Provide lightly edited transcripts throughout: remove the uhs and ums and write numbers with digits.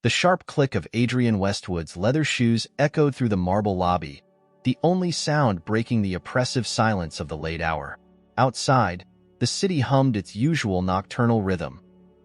The sharp click of Adrian Westwood's leather shoes echoed through the marble lobby, the only sound breaking the oppressive silence of the late hour. Outside, the city hummed its usual nocturnal rhythm.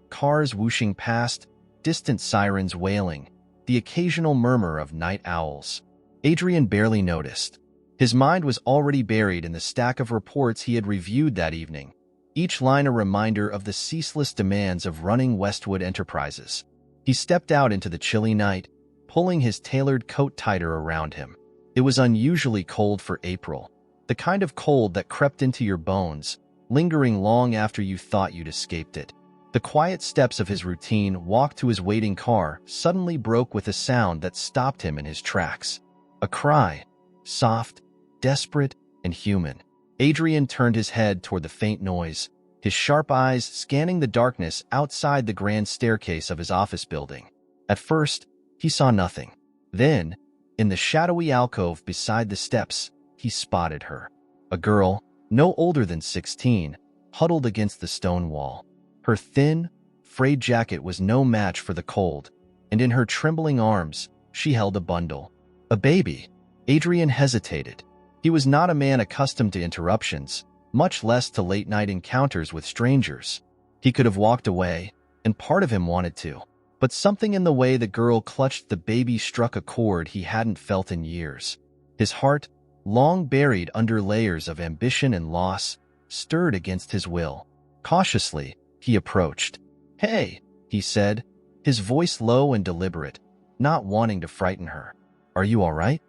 Cars whooshing past, distant sirens wailing, the occasional murmur of night owls. Adrian barely noticed. His mind was already buried in the stack of reports he had reviewed that evening, each line a reminder of the ceaseless demands of running Westwood Enterprises. He stepped out into the chilly night, pulling his tailored coat tighter around him. It was unusually cold for April, the kind of cold that crept into your bones, lingering long after you thought you'd escaped it. The quiet steps of his routine walk to his waiting car suddenly broke with a sound that stopped him in his tracks. A cry, soft, desperate, and human. Adrian turned his head toward the faint noise, his sharp eyes scanning the darkness outside the grand staircase of his office building. At first, he saw nothing. Then, in the shadowy alcove beside the steps, he spotted her. A girl, no older than 16, huddled against the stone wall. Her thin, frayed jacket was no match for the cold, and in her trembling arms, she held a bundle. A baby. Adrian hesitated. He was not a man accustomed to interruptions, much less to late-night encounters with strangers. He could have walked away, and part of him wanted to. But something in the way the girl clutched the baby struck a chord he hadn't felt in years. His heart, long buried under layers of ambition and loss, stirred against his will. Cautiously, he approached. "Hey," he said, his voice low and deliberate, not wanting to frighten her. "Are you all right?"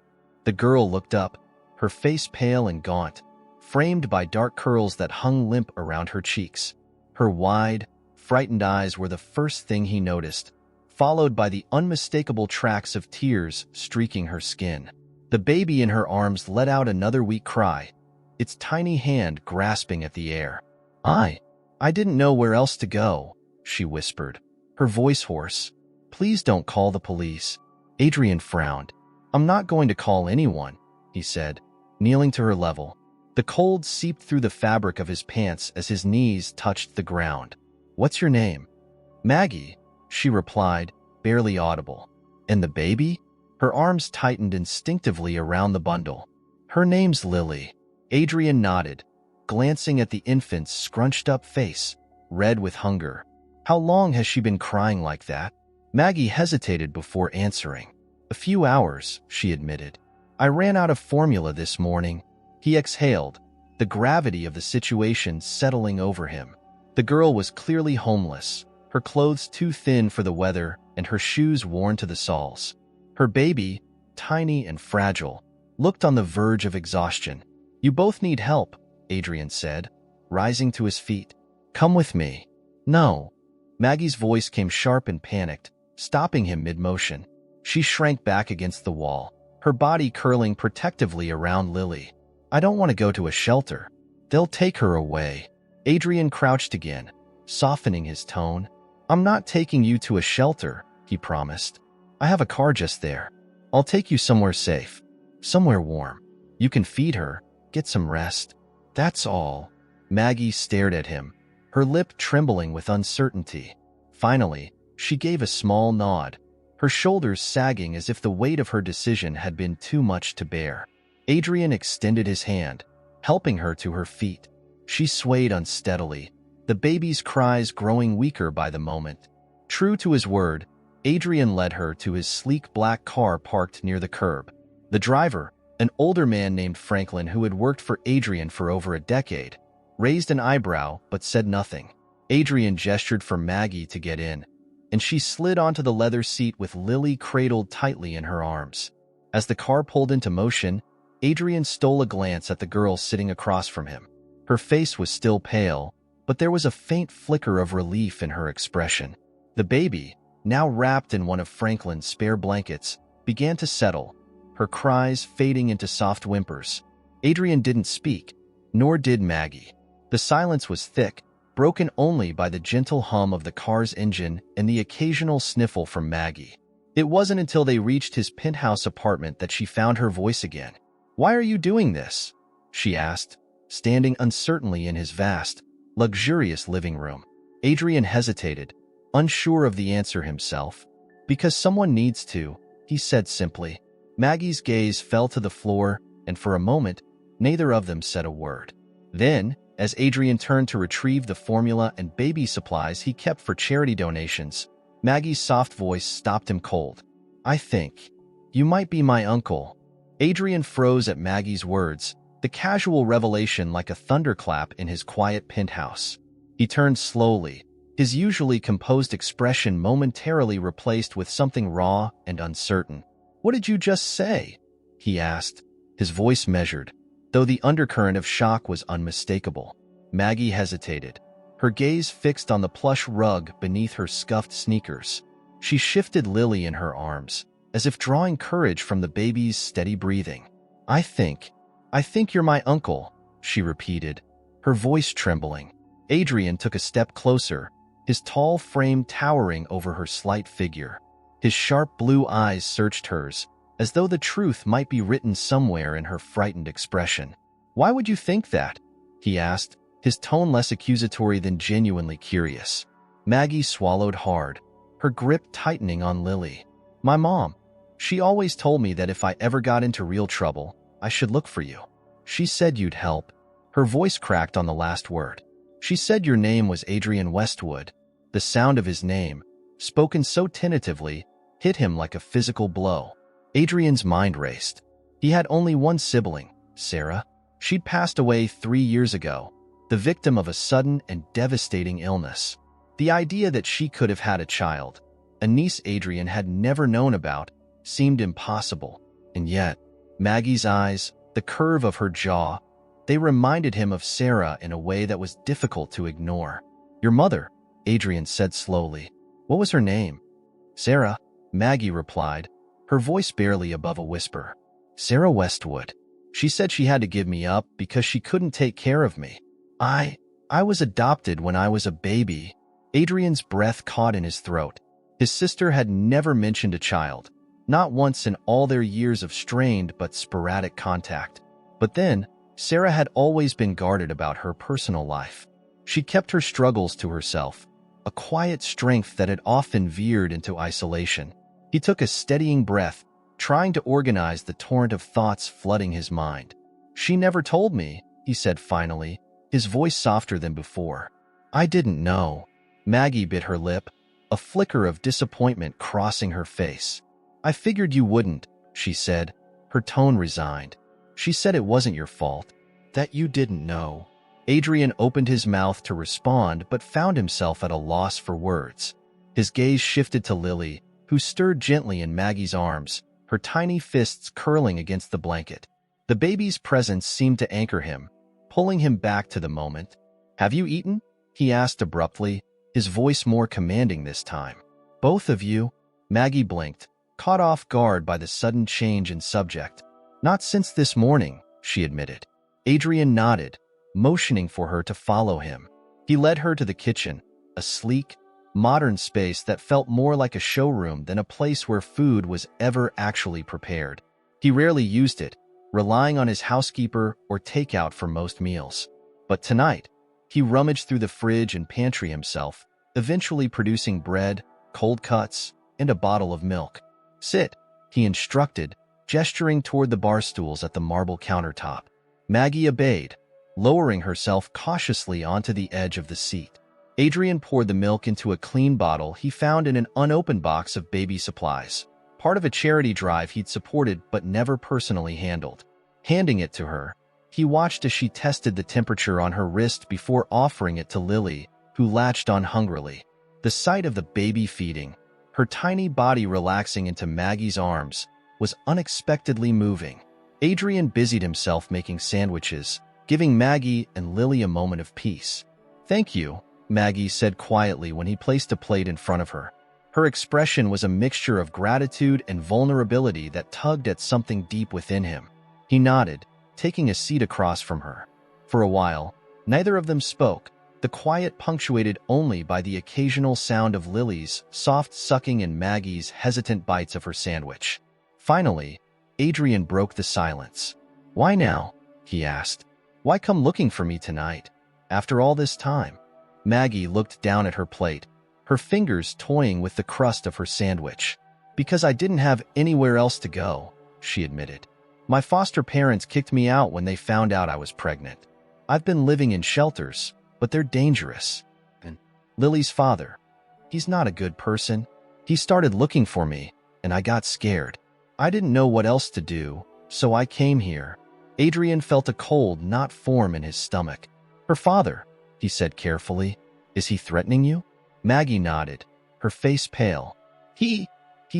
The girl looked up, her face pale and gaunt, framed by dark curls that hung limp around her cheeks. Her wide, frightened eyes were the first thing he noticed, followed by the unmistakable tracks of tears streaking her skin. The baby in her arms let out another weak cry, its tiny hand grasping at the air. I didn't know where else to go," she whispered, her voice hoarse. "Please don't call the police." Adrian frowned. "I'm not going to call anyone," he said, kneeling to her level. The cold seeped through the fabric of his pants as his knees touched the ground. "What's your name?" "Maggie," she replied, barely audible. "And the baby?" Her arms tightened instinctively around the bundle. "Her name's Lily." Adrian nodded, glancing at the infant's scrunched-up face, red with hunger. "How long has she been crying like that?" Maggie hesitated before answering. "A few hours," she admitted. "I ran out of formula this morning." He exhaled, the gravity of the situation settling over him. The girl was clearly homeless, her clothes too thin for the weather and her shoes worn to the soles. Her baby, tiny and fragile, looked on the verge of exhaustion. "You both need help," Adrian said, rising to his feet. "Come with me." "No." Maggie's voice came sharp and panicked, stopping him mid-motion. She shrank back against the wall, her body curling protectively around Lily. "I don't want to go to a shelter. They'll take her away." Adrian crouched again, softening his tone. "I'm not taking you to a shelter," he promised. "I have a car just there. I'll take you somewhere safe, somewhere warm. You can feed her, get some rest. That's all." Maggie stared at him, her lip trembling with uncertainty. Finally, she gave a small nod, her shoulders sagging as if the weight of her decision had been too much to bear. Adrian extended his hand, helping her to her feet. She swayed unsteadily, the baby's cries growing weaker by the moment. True to his word, Adrian led her to his sleek black car parked near the curb. The driver, an older man named Franklin who had worked for Adrian for over a decade, raised an eyebrow but said nothing. Adrian gestured for Maggie to get in, and she slid onto the leather seat with Lily cradled tightly in her arms. As the car pulled into motion, Adrian stole a glance at the girl sitting across from him. Her face was still pale, but there was a faint flicker of relief in her expression. The baby, now wrapped in one of Franklin's spare blankets, began to settle, her cries fading into soft whimpers. Adrian didn't speak, nor did Maggie. The silence was thick, broken only by the gentle hum of the car's engine and the occasional sniffle from Maggie. It wasn't until they reached his penthouse apartment that she found her voice again. "Why are you doing this?" she asked, standing uncertainly in his vast, luxurious living room. Adrian hesitated, unsure of the answer himself. Because someone needs to, he said simply. Maggie's gaze fell to the floor, and for a moment, neither of them said a word. Then, as Adrian turned to retrieve the formula and baby supplies he kept for charity donations, Maggie's soft voice stopped him cold. I think you might be my uncle. Adrian froze at Maggie's words, the casual revelation like a thunderclap in his quiet penthouse. He turned slowly, his usually composed expression momentarily replaced with something raw and uncertain. What did you just say? He asked, his voice measured, though the undercurrent of shock was unmistakable. Maggie hesitated, her gaze fixed on the plush rug beneath her scuffed sneakers. She shifted Lily in her arms, as if drawing courage from the baby's steady breathing. I think you're my uncle, she repeated, her voice trembling. Adrian took a step closer, his tall frame towering over her slight figure. His sharp blue eyes searched hers, as though the truth might be written somewhere in her frightened expression. Why would you think that? He asked, his tone less accusatory than genuinely curious. Maggie swallowed hard, her grip tightening on Lily. My mom. She always told me that if I ever got into real trouble, I should look for you. She said you'd help. Her voice cracked on the last word. She said your name was Adrian Westwood. The sound of his name, spoken so tentatively, hit him like a physical blow. Adrian's mind raced. He had only one sibling, Sarah. She'd passed away 3 years ago, the victim of a sudden and devastating illness. The idea that she could have had a child, a niece Adrian had never known about, seemed impossible. And yet, Maggie's eyes, the curve of her jaw, they reminded him of Sarah in a way that was difficult to ignore. Your mother, Adrian said slowly. What was her name? Sarah, Maggie replied, her voice barely above a whisper. Sarah Westwood. She said she had to give me up because she couldn't take care of me. I was adopted when I was a baby. Adrian's breath caught in his throat. His sister had never mentioned a child, not once in all their years of strained but sporadic contact. But then, Sarah had always been guarded about her personal life. She kept her struggles to herself, a quiet strength that had often veered into isolation. He took a steadying breath, trying to organize the torrent of thoughts flooding his mind. She never told me, he said finally, his voice softer than before. I didn't know. Maggie bit her lip, a flicker of disappointment crossing her face. I figured you wouldn't, she said, her tone resigned. She said it wasn't your fault, that you didn't know. Adrian opened his mouth to respond but found himself at a loss for words. His gaze shifted to Lily, who stirred gently in Maggie's arms, her tiny fists curling against the blanket. The baby's presence seemed to anchor him, pulling him back to the moment. Have you eaten? He asked abruptly, his voice more commanding this time. Both of you? Maggie blinked, caught off guard by the sudden change in subject. Not since this morning, she admitted. Adrian nodded, motioning for her to follow him. He led her to the kitchen, a sleek, modern space that felt more like a showroom than a place where food was ever actually prepared. He rarely used it, relying on his housekeeper or takeout for most meals. But tonight, he rummaged through the fridge and pantry himself, eventually producing bread, cold cuts, and a bottle of milk. Sit, he instructed, gesturing toward the bar stools at the marble countertop. Maggie obeyed, lowering herself cautiously onto the edge of the seat. Adrian poured the milk into a clean bottle he found in an unopened box of baby supplies, part of a charity drive he'd supported but never personally handled. Handing it to her, he watched as she tested the temperature on her wrist before offering it to Lily, who latched on hungrily. The sight of the baby feeding, her tiny body relaxing into Maggie's arms, was unexpectedly moving. Adrian busied himself making sandwiches, giving Maggie and Lily a moment of peace. Thank you, Maggie said quietly when he placed a plate in front of her. Her expression was a mixture of gratitude and vulnerability that tugged at something deep within him. He nodded, taking a seat across from her. For a while, neither of them spoke, the quiet punctuated only by the occasional sound of Lily's soft sucking and Maggie's hesitant bites of her sandwich. Finally, Adrian broke the silence. Why now? He asked. Why come looking for me tonight? After all this time? Maggie looked down at her plate, her fingers toying with the crust of her sandwich. "Because I didn't have anywhere else to go," she admitted. "My foster parents kicked me out when they found out I was pregnant. I've been living in shelters, but they're dangerous. And Lily's father, he's not a good person. He started looking for me, and I got scared. I didn't know what else to do, so I came here." Adrian felt a cold knot form in his stomach. "Her father," he said carefully. "Is he threatening you?" Maggie nodded, her face pale. He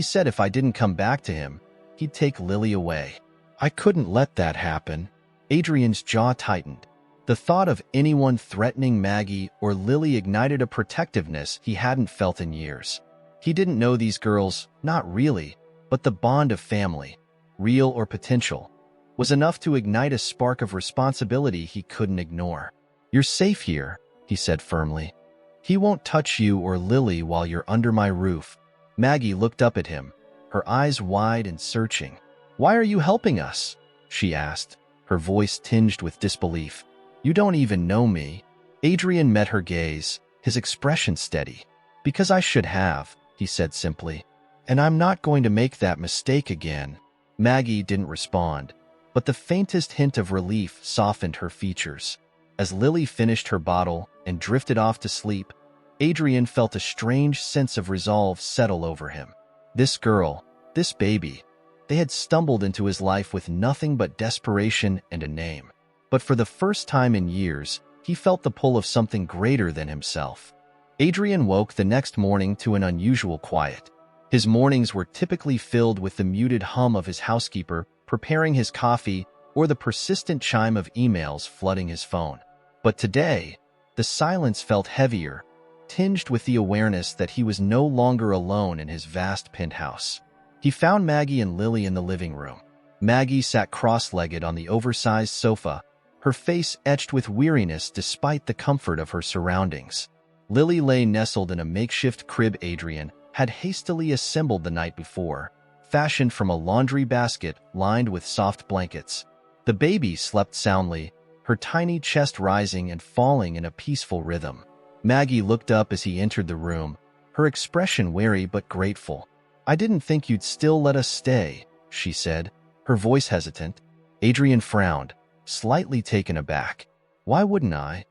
said if I didn't come back to him, he'd take Lily away. I couldn't let that happen." Adrian's jaw tightened. The thought of anyone threatening Maggie or Lily ignited a protectiveness he hadn't felt in years. He didn't know these girls, not really, but the bond of family, real or potential, was enough to ignite a spark of responsibility he couldn't ignore. "You're safe here," he said firmly. "He won't touch you or Lily while you're under my roof." Maggie looked up at him, her eyes wide and searching. "Why are you helping us?" she asked, her voice tinged with disbelief. "You don't even know me." Adrian met her gaze, his expression steady. "Because I should have," he said simply. "And I'm not going to make that mistake again." Maggie didn't respond, but the faintest hint of relief softened her features. As Lily finished her bottle and drifted off to sleep, Adrian felt a strange sense of resolve settle over him. This girl, this baby, they had stumbled into his life with nothing but desperation and a name. But for the first time in years, he felt the pull of something greater than himself. Adrian woke the next morning to an unusual quiet. His mornings were typically filled with the muted hum of his housekeeper preparing his coffee or the persistent chime of emails flooding his phone. But today, the silence felt heavier, tinged with the awareness that he was no longer alone in his vast penthouse. He found Maggie and Lily in the living room. Maggie sat cross-legged on the oversized sofa, her face etched with weariness despite the comfort of her surroundings. Lily lay nestled in a makeshift crib Adrian had hastily assembled the night before, fashioned from a laundry basket lined with soft blankets. The baby slept soundly, her tiny chest rising and falling in a peaceful rhythm. Maggie looked up as he entered the room, her expression wary but grateful. "I didn't think you'd still let us stay," she said, her voice hesitant. Adrian frowned, slightly taken aback. "Why wouldn't I?"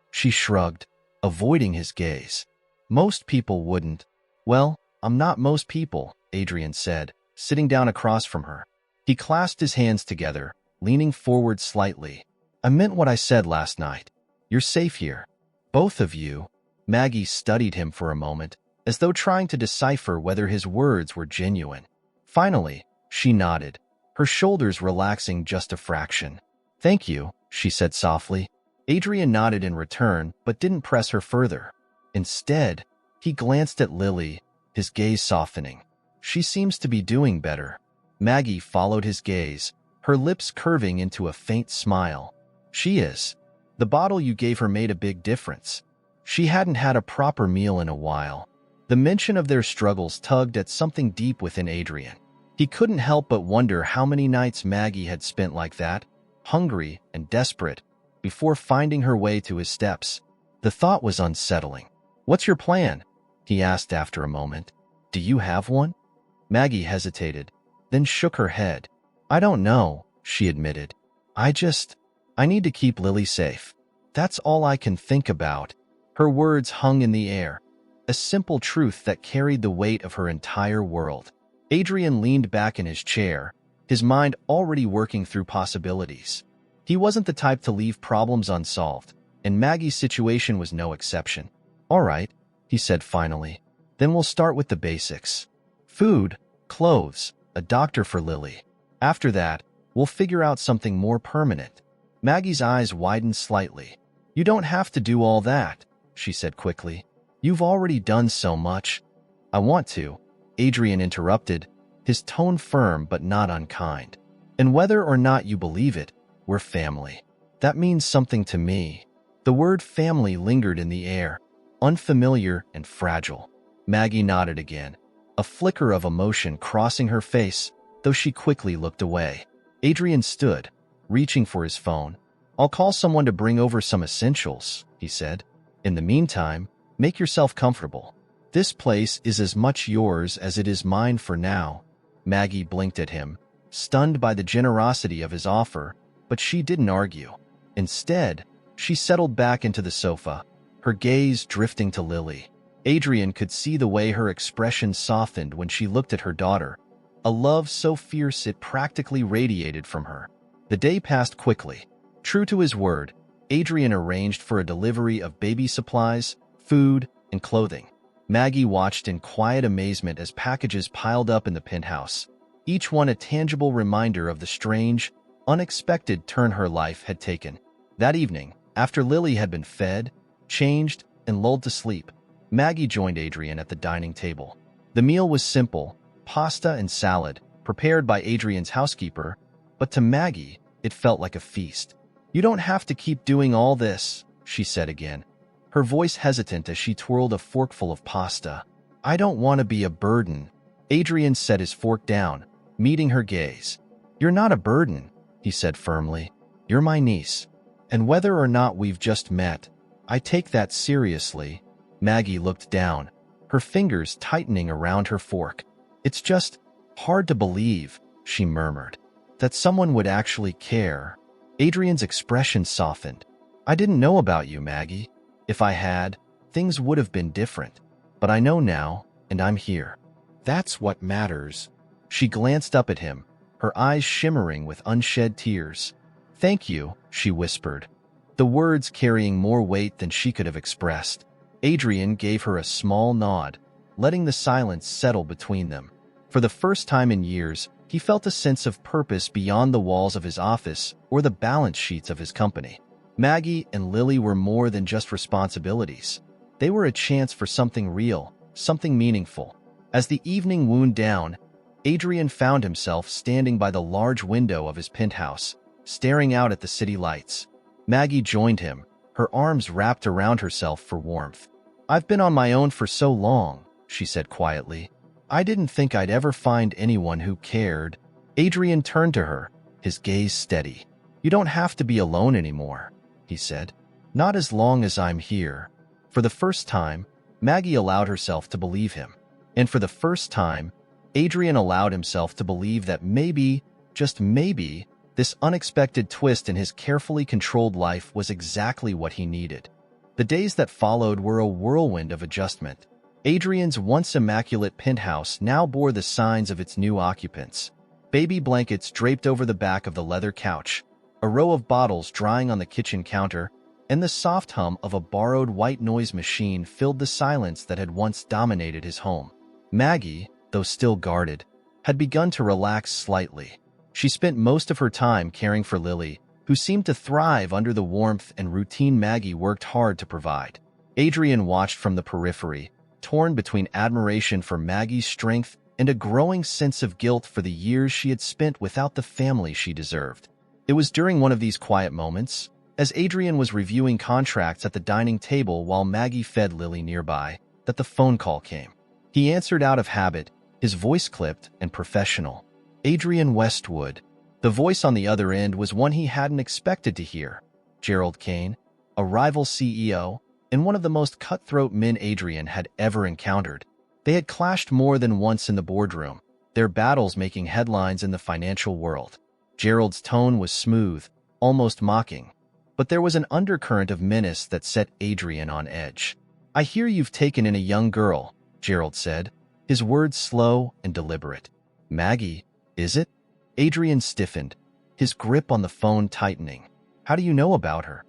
She shrugged, avoiding his gaze. "Most people wouldn't." "Well, I'm not most people," Adrian said, sitting down across from her. He clasped his hands together, leaning forward slightly. "I meant what I said last night. You're safe here. Both of you." Maggie studied him for a moment, as though trying to decipher whether his words were genuine. Finally, she nodded, her shoulders relaxing just a fraction. "Thank you," she said softly. Adrian nodded in return, but didn't press her further. Instead, he glanced at Lily, his gaze softening. "She seems to be doing better." Maggie followed his gaze, her lips curving into a faint smile. "She is. The bottle you gave her made a big difference." She hadn't had a proper meal in a while. The mention of their struggles tugged at something deep within Adrian. He couldn't help but wonder how many nights Maggie had spent like that, hungry and desperate, before finding her way to his steps. The thought was unsettling. "What's your plan?" he asked after a moment. "Do you have one?" Maggie hesitated, then shook her head. "I don't know," she admitted. I need to keep Lily safe. That's all I can think about." Her words hung in the air, a simple truth that carried the weight of her entire world. Adrian leaned back in his chair, his mind already working through possibilities. He wasn't the type to leave problems unsolved, and Maggie's situation was no exception. "All right," he said finally. "Then we'll start with the basics. Food, clothes, a doctor for Lily. After that, we'll figure out something more permanent." Maggie's eyes widened slightly. "You don't have to do all that," she said quickly. "You've already done so much." "I want to," Adrian interrupted, his tone firm but not unkind. "And whether or not you believe it, we're family. That means something to me." The word family lingered in the air, unfamiliar and fragile. Maggie nodded again, a flicker of emotion crossing her face, though she quickly looked away. Adrian stood, reaching for his phone. "I'll call someone to bring over some essentials," he said. "In the meantime, make yourself comfortable." This place is as much yours as it is mine for now. Maggie blinked at him, stunned by the generosity of his offer, but she didn't argue. Instead, she settled back into the sofa, her gaze drifting to Lily. Adrian could see the way her expression softened when she looked at her daughter, a love so fierce it practically radiated from her. The day passed quickly. True to his word, Adrian arranged for a delivery of baby supplies, food, and clothing. Maggie watched in quiet amazement as packages piled up in the penthouse, each one a tangible reminder of the strange, unexpected turn her life had taken. That evening, after Lily had been fed, changed, and lulled to sleep, Maggie joined Adrian at the dining table. The meal was simple, pasta and salad, prepared by Adrian's housekeeper, but to Maggie, it felt like a feast. "You don't have to keep doing all this," she said again, her voice hesitant as she twirled a forkful of pasta. "I don't want to be a burden." Adrian set his fork down, meeting her gaze. "You're not a burden," he said firmly. "You're my niece. And whether or not we've just met, I take that seriously." Maggie looked down, her fingers tightening around her fork. "It's just hard to believe," she murmured, "that someone would actually care." Adrian's expression softened. "I didn't know about you, Maggie. If I had, things would have been different. But I know now, and I'm here. That's what matters." She glanced up at him, her eyes shimmering with unshed tears. "Thank you," she whispered, the words carrying more weight than she could have expressed. Adrian gave her a small nod, letting the silence settle between them. For the first time in years, he felt a sense of purpose beyond the walls of his office or the balance sheets of his company. Maggie and Lily were more than just responsibilities. They were a chance for something real, something meaningful. As the evening wound down, Adrian found himself standing by the large window of his penthouse, staring out at the city lights. Maggie joined him, her arms wrapped around herself for warmth. "I've been on my own for so long," she said quietly. "I didn't think I'd ever find anyone who cared." Adrian turned to her, his gaze steady. "You don't have to be alone anymore," he said. "Not as long as I'm here." For the first time, Maggie allowed herself to believe him. And for the first time, Adrian allowed himself to believe that maybe, just maybe, this unexpected twist in his carefully controlled life was exactly what he needed. The days that followed were a whirlwind of adjustment. Adrian's once immaculate penthouse now bore the signs of its new occupants. Baby blankets draped over the back of the leather couch, a row of bottles drying on the kitchen counter, and the soft hum of a borrowed white noise machine filled the silence that had once dominated his home. Maggie, though still guarded, had begun to relax slightly. She spent most of her time caring for Lily, who seemed to thrive under the warmth and routine Maggie worked hard to provide. Adrian watched from the periphery, torn between admiration for Maggie's strength and a growing sense of guilt for the years she had spent without the family she deserved. It was during one of these quiet moments, as Adrian was reviewing contracts at the dining table while Maggie fed Lily nearby, that the phone call came. He answered out of habit, his voice clipped and professional. "Adrian Westwood." The voice on the other end was one he hadn't expected to hear. Gerald Kane, a rival CEO, and one of the most cutthroat men Adrian had ever encountered. They had clashed more than once in the boardroom, their battles making headlines in the financial world. Gerald's tone was smooth, almost mocking, but there was an undercurrent of menace that set Adrian on edge. "I hear you've taken in a young girl," Gerald said, his words slow and deliberate. "Maggie, is it?" Adrian stiffened, his grip on the phone tightening. "How do you know about her?"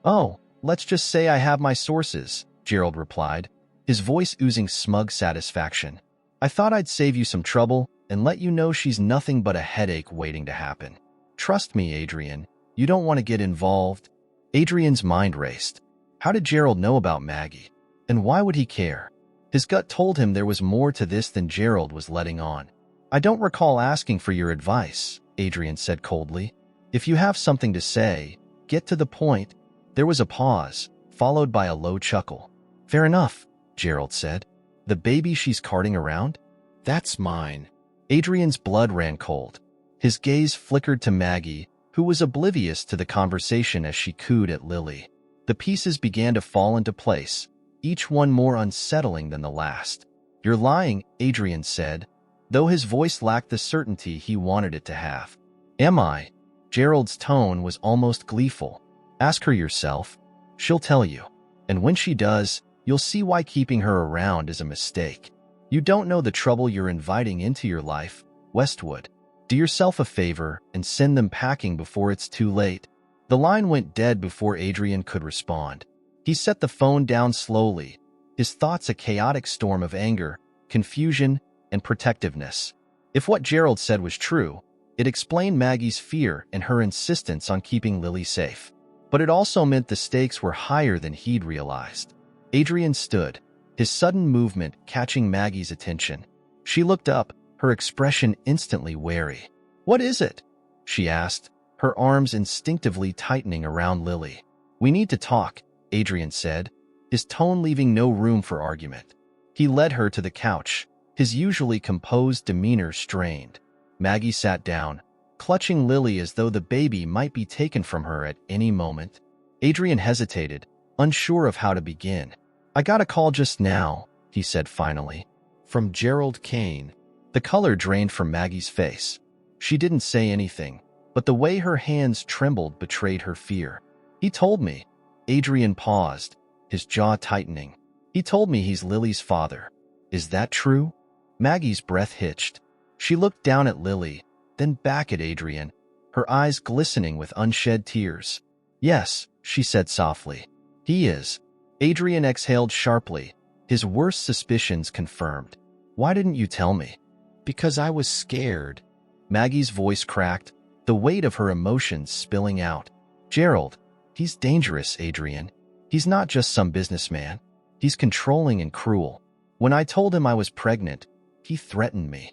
"Oh, let's just say I have my sources," Gerald replied, his voice oozing smug satisfaction. "I thought I'd save you some trouble and let you know she's nothing but a headache waiting to happen. Trust me, Adrian, you don't want to get involved." Adrian's mind raced. How did Gerald know about Maggie? And why would he care? His gut told him there was more to this than Gerald was letting on. "I don't recall asking for your advice," Adrian said coldly. "If you have something to say, get to the point." There was a pause, followed by a low chuckle. "Fair enough," Gerald said. "The baby she's carting around? That's mine." Adrian's blood ran cold. His gaze flickered to Maggie, who was oblivious to the conversation as she cooed at Lily. The pieces began to fall into place, each one more unsettling than the last. "You're lying," Adrian said, though his voice lacked the certainty he wanted it to have. "Am I?" Gerald's tone was almost gleeful. "Ask her yourself. She'll tell you. And when she does, you'll see why keeping her around is a mistake. You don't know the trouble you're inviting into your life, Westwood. Do yourself a favor and send them packing before it's too late." The line went dead before Adrian could respond. He set the phone down slowly, his thoughts a chaotic storm of anger, confusion, and protectiveness. If what Gerald said was true, it explained Maggie's fear and her insistence on keeping Lily safe. But it also meant the stakes were higher than he'd realized. Adrian stood, his sudden movement catching Maggie's attention. She looked up, her expression instantly wary. "What is it?" she asked, her arms instinctively tightening around Lily. "We need to talk," Adrian said, his tone leaving no room for argument. He led her to the couch, his usually composed demeanor strained. Maggie sat down, clutching Lily as though the baby might be taken from her at any moment. Adrian hesitated, unsure of how to begin. "I got a call just now," he said finally. "From Gerald Kane." The color drained from Maggie's face. She didn't say anything, but the way her hands trembled betrayed her fear. "He told me." Adrian paused, his jaw tightening. "He told me he's Lily's father. Is that true?" Maggie's breath hitched. She looked down at Lily, then back at Adrian, her eyes glistening with unshed tears. "Yes," she said softly. "He is." Adrian exhaled sharply, his worst suspicions confirmed. "Why didn't you tell me?" "Because I was scared." Maggie's voice cracked, the weight of her emotions spilling out. "Gerald, he's dangerous, Adrian. He's not just some businessman. He's controlling and cruel. When I told him I was pregnant, he threatened me.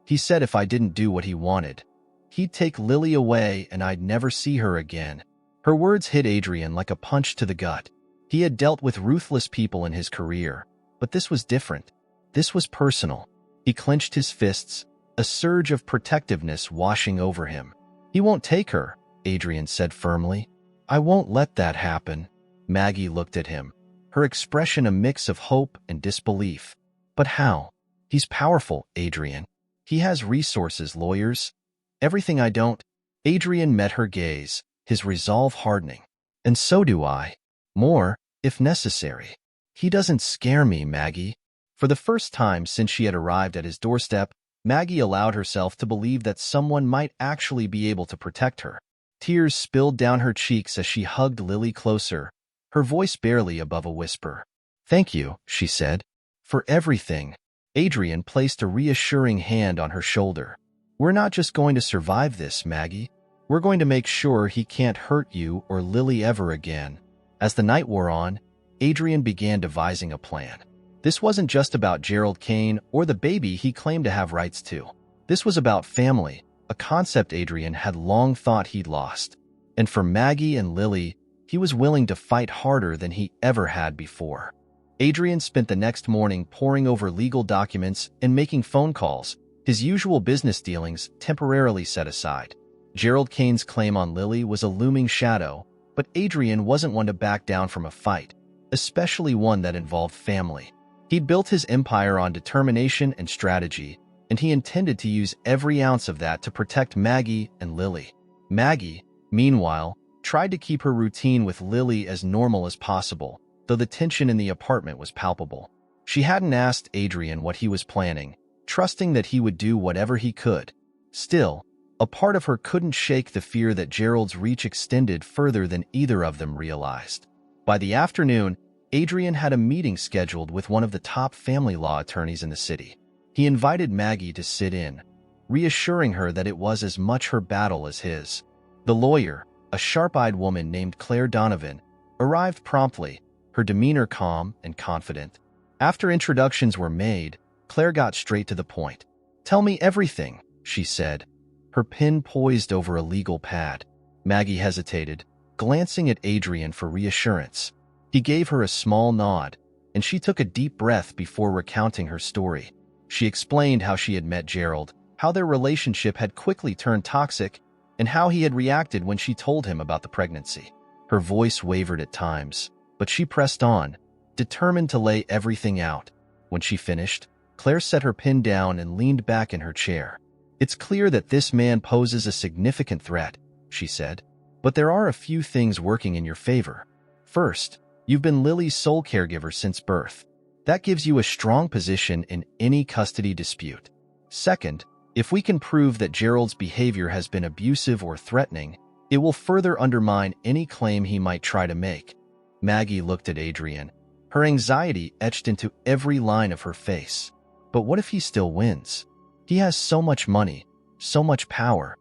He said if I didn't do what he wanted, he'd take Lily away and I'd never see her again." Her words hit Adrian like a punch to the gut. He had dealt with ruthless people in his career, but this was different. This was personal. He clenched his fists, a surge of protectiveness washing over him. "He won't take her," Adrian said firmly. "I won't let that happen." Maggie looked at him, her expression a mix of hope and disbelief. "But how? He's powerful, Adrian. He has resources, lawyers. Everything I don't." Adrian met her gaze, his resolve hardening. "And so do I. More, if necessary. He doesn't scare me, Maggie." For the first time since she had arrived at his doorstep, Maggie allowed herself to believe that someone might actually be able to protect her. Tears spilled down her cheeks as she hugged Lily closer, her voice barely above a whisper. "Thank you," she said, "for everything." Adrian placed a reassuring hand on her shoulder. "We're not just going to survive this, Maggie. We're going to make sure he can't hurt you or Lily ever again." As the night wore on, Adrian began devising a plan. This wasn't just about Gerald Kane or the baby he claimed to have rights to. This was about family, a concept Adrian had long thought he'd lost. And for Maggie and Lily, he was willing to fight harder than he ever had before. Adrian spent the next morning poring over legal documents and making phone calls, his usual business dealings temporarily set aside. Gerald Kane's claim on Lily was a looming shadow, but Adrian wasn't one to back down from a fight, especially one that involved family. He'd built his empire on determination and strategy, and he intended to use every ounce of that to protect Maggie and Lily. Maggie, meanwhile, tried to keep her routine with Lily as normal as possible, though the tension in the apartment was palpable. She hadn't asked Adrian what he was planning, trusting that he would do whatever he could. Still, a part of her couldn't shake the fear that Gerald's reach extended further than either of them realized. By the afternoon, Adrian had a meeting scheduled with one of the top family law attorneys in the city. He invited Maggie to sit in, reassuring her that it was as much her battle as his. The lawyer, a sharp-eyed woman named Claire Donovan, arrived promptly, her demeanor calm and confident. After introductions were made, Claire got straight to the point. "Tell me everything," she said, her pen poised over a legal pad. Maggie hesitated, glancing at Adrian for reassurance. He gave her a small nod, and she took a deep breath before recounting her story. She explained how she had met Gerald, how their relationship had quickly turned toxic, and how he had reacted when she told him about the pregnancy. Her voice wavered at times, but she pressed on, determined to lay everything out. When she finished, Claire set her pen down and leaned back in her chair. "It's clear that this man poses a significant threat," she said. "But there are a few things working in your favor. First, you've been Lily's sole caregiver since birth. That gives you a strong position in any custody dispute. Second, if we can prove that Gerald's behavior has been abusive or threatening, it will further undermine any claim he might try to make." Maggie looked at Adrian, her anxiety etched into every line of her face. "But what if he still wins? He has so much money, so much power."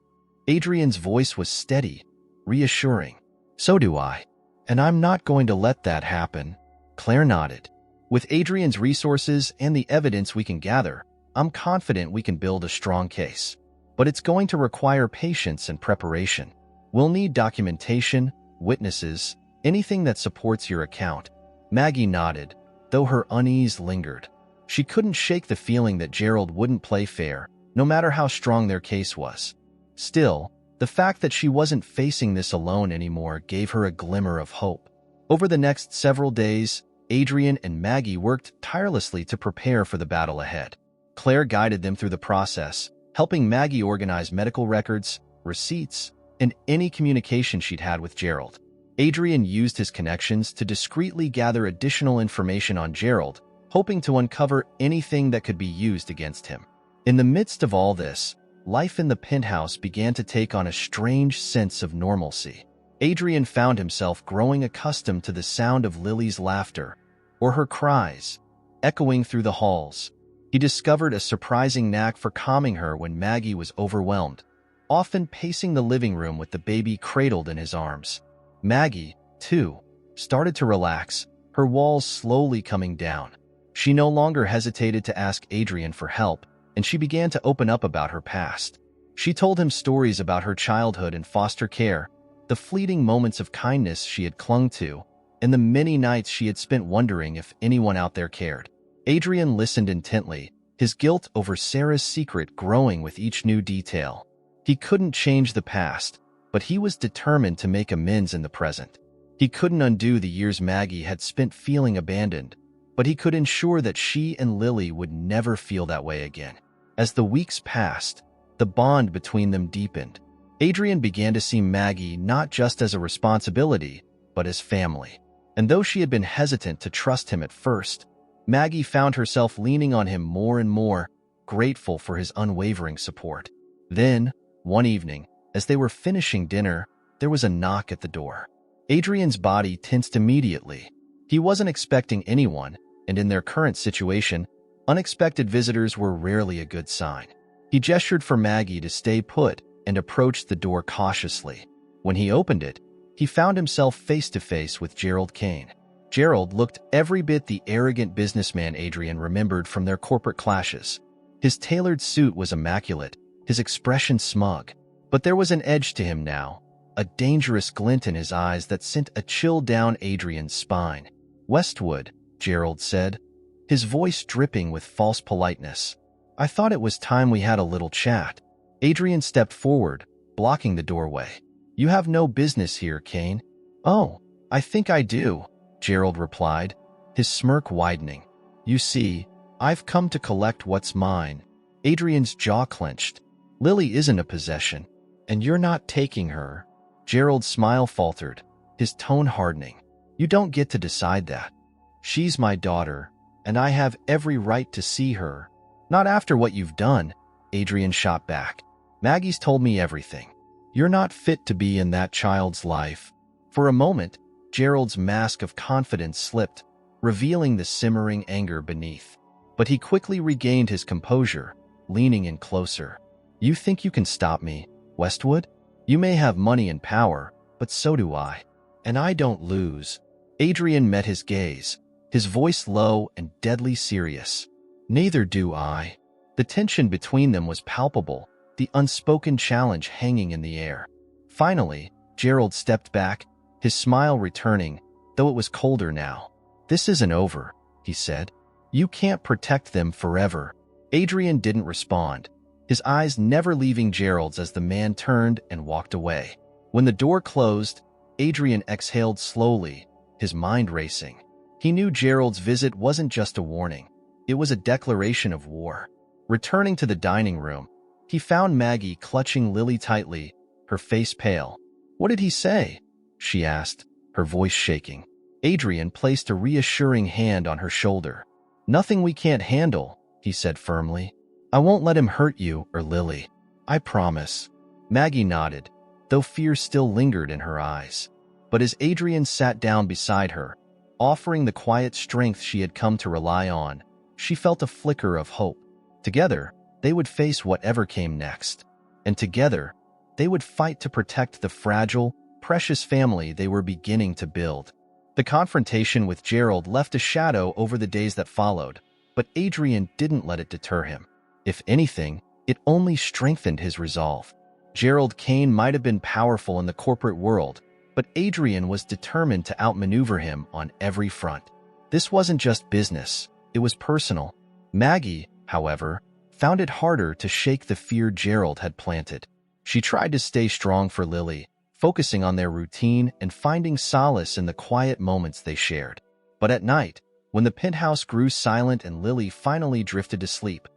Adrian's voice was steady, reassuring. "So do I. And I'm not going to let that happen." Claire nodded. "With Adrian's resources and the evidence we can gather, I'm confident we can build a strong case. But it's going to require patience and preparation. We'll need documentation, witnesses, anything that supports your account." Maggie nodded, though her unease lingered. She couldn't shake the feeling that Gerald wouldn't play fair, no matter how strong their case was. Still, the fact that she wasn't facing this alone anymore gave her a glimmer of hope. Over the next several days, Adrian and Maggie worked tirelessly to prepare for the battle ahead. Claire guided them through the process, helping Maggie organize medical records, receipts, and any communication she'd had with Gerald. Adrian used his connections to discreetly gather additional information on Gerald, hoping to uncover anything that could be used against him. In the midst of all this, life in the penthouse began to take on a strange sense of normalcy. Adrian found himself growing accustomed to the sound of Lily's laughter, or her cries, echoing through the halls. He discovered a surprising knack for calming her when Maggie was overwhelmed, often pacing the living room with the baby cradled in his arms. Maggie, too, started to relax, her walls slowly coming down. She no longer hesitated to ask Adrian for help, and she began to open up about her past. She told him stories about her childhood in foster care, the fleeting moments of kindness she had clung to, and the many nights she had spent wondering if anyone out there cared. Adrian listened intently, his guilt over Sarah's secret growing with each new detail. He couldn't change the past, but he was determined to make amends in the present. He couldn't undo the years Maggie had spent feeling abandoned, but he could ensure that she and Lily would never feel that way again. As the weeks passed, the bond between them deepened. Adrian began to see Maggie not just as a responsibility, but as family. And though she had been hesitant to trust him at first, Maggie found herself leaning on him more and more, grateful for his unwavering support. Then, one evening, as they were finishing dinner, there was a knock at the door. Adrian's body tensed immediately. He wasn't expecting anyone, and in their current situation, unexpected visitors were rarely a good sign. He gestured for Maggie to stay put and approached the door cautiously. When he opened it, he found himself face to face with Gerald Kane. Gerald looked every bit the arrogant businessman Adrian remembered from their corporate clashes. His tailored suit was immaculate, his expression smug. But there was an edge to him now, a dangerous glint in his eyes that sent a chill down Adrian's spine. "Westwood," Gerald said, his voice dripping with false politeness. "I thought it was time we had a little chat." Adrian stepped forward, blocking the doorway. "You have no business here, Kane." "Oh, I think I do," Gerald replied, his smirk widening. "You see, I've come to collect what's mine." Adrian's jaw clenched. "Lily isn't a possession, and you're not taking her." Gerald's smile faltered, his tone hardening. "You don't get to decide that. She's my daughter, and I have every right to see her." "Not after what you've done," Adrian shot back. "Maggie's told me everything. You're not fit to be in that child's life." For a moment, Gerald's mask of confidence slipped, revealing the simmering anger beneath. But he quickly regained his composure, leaning in closer. "You think you can stop me, Westwood? You may have money and power, but so do I. And I don't lose." Adrian met his gaze, his voice low and deadly serious. "Neither do I." The tension between them was palpable, the unspoken challenge hanging in the air. Finally, Gerald stepped back, his smile returning, though it was colder now. "This isn't over," he said. "You can't protect them forever." Adrian didn't respond, his eyes never leaving Gerald's as the man turned and walked away. When the door closed, Adrian exhaled slowly, his mind racing. He knew Gerald's visit wasn't just a warning. It was a declaration of war. Returning to the dining room, he found Maggie clutching Lily tightly, her face pale. "What did he say?" she asked, her voice shaking. Adrian placed a reassuring hand on her shoulder. "Nothing we can't handle," he said firmly. "I won't let him hurt you or Lily. I promise." Maggie nodded, though fear still lingered in her eyes. But as Adrian sat down beside her, offering the quiet strength she had come to rely on, she felt a flicker of hope. Together, they would face whatever came next. And together, they would fight to protect the fragile, precious family they were beginning to build. The confrontation with Gerald left a shadow over the days that followed, but Adrian didn't let it deter him. If anything, it only strengthened his resolve. Gerald Kane might have been powerful in the corporate world, but Adrian was determined to outmaneuver him on every front. This wasn't just business, it was personal. Maggie, however, found it harder to shake the fear Gerald had planted. She tried to stay strong for Lily, focusing on their routine and finding solace in the quiet moments they shared. But at night, when the penthouse grew silent and Lily finally drifted to sleep,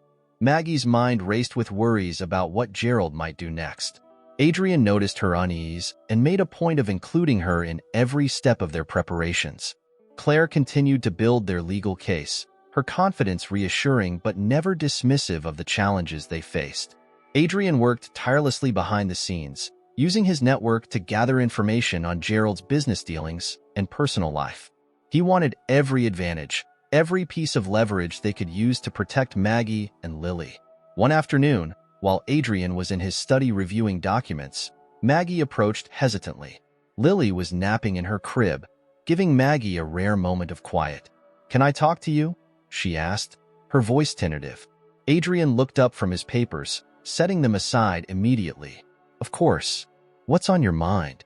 Maggie's mind raced with worries about what Gerald might do next. Adrian noticed her unease and made a point of including her in every step of their preparations. Claire continued to build their legal case, her confidence reassuring but never dismissive of the challenges they faced. Adrian worked tirelessly behind the scenes, using his network to gather information on Gerald's business dealings and personal life. He wanted every advantage, every piece of leverage they could use to protect Maggie and Lily. One afternoon, while Adrian was in his study reviewing documents, Maggie approached hesitantly. Lily was napping in her crib, giving Maggie a rare moment of quiet. "Can I talk to you?" she asked, her voice tentative. Adrian looked up from his papers, setting them aside immediately. "Of course. What's on your mind?"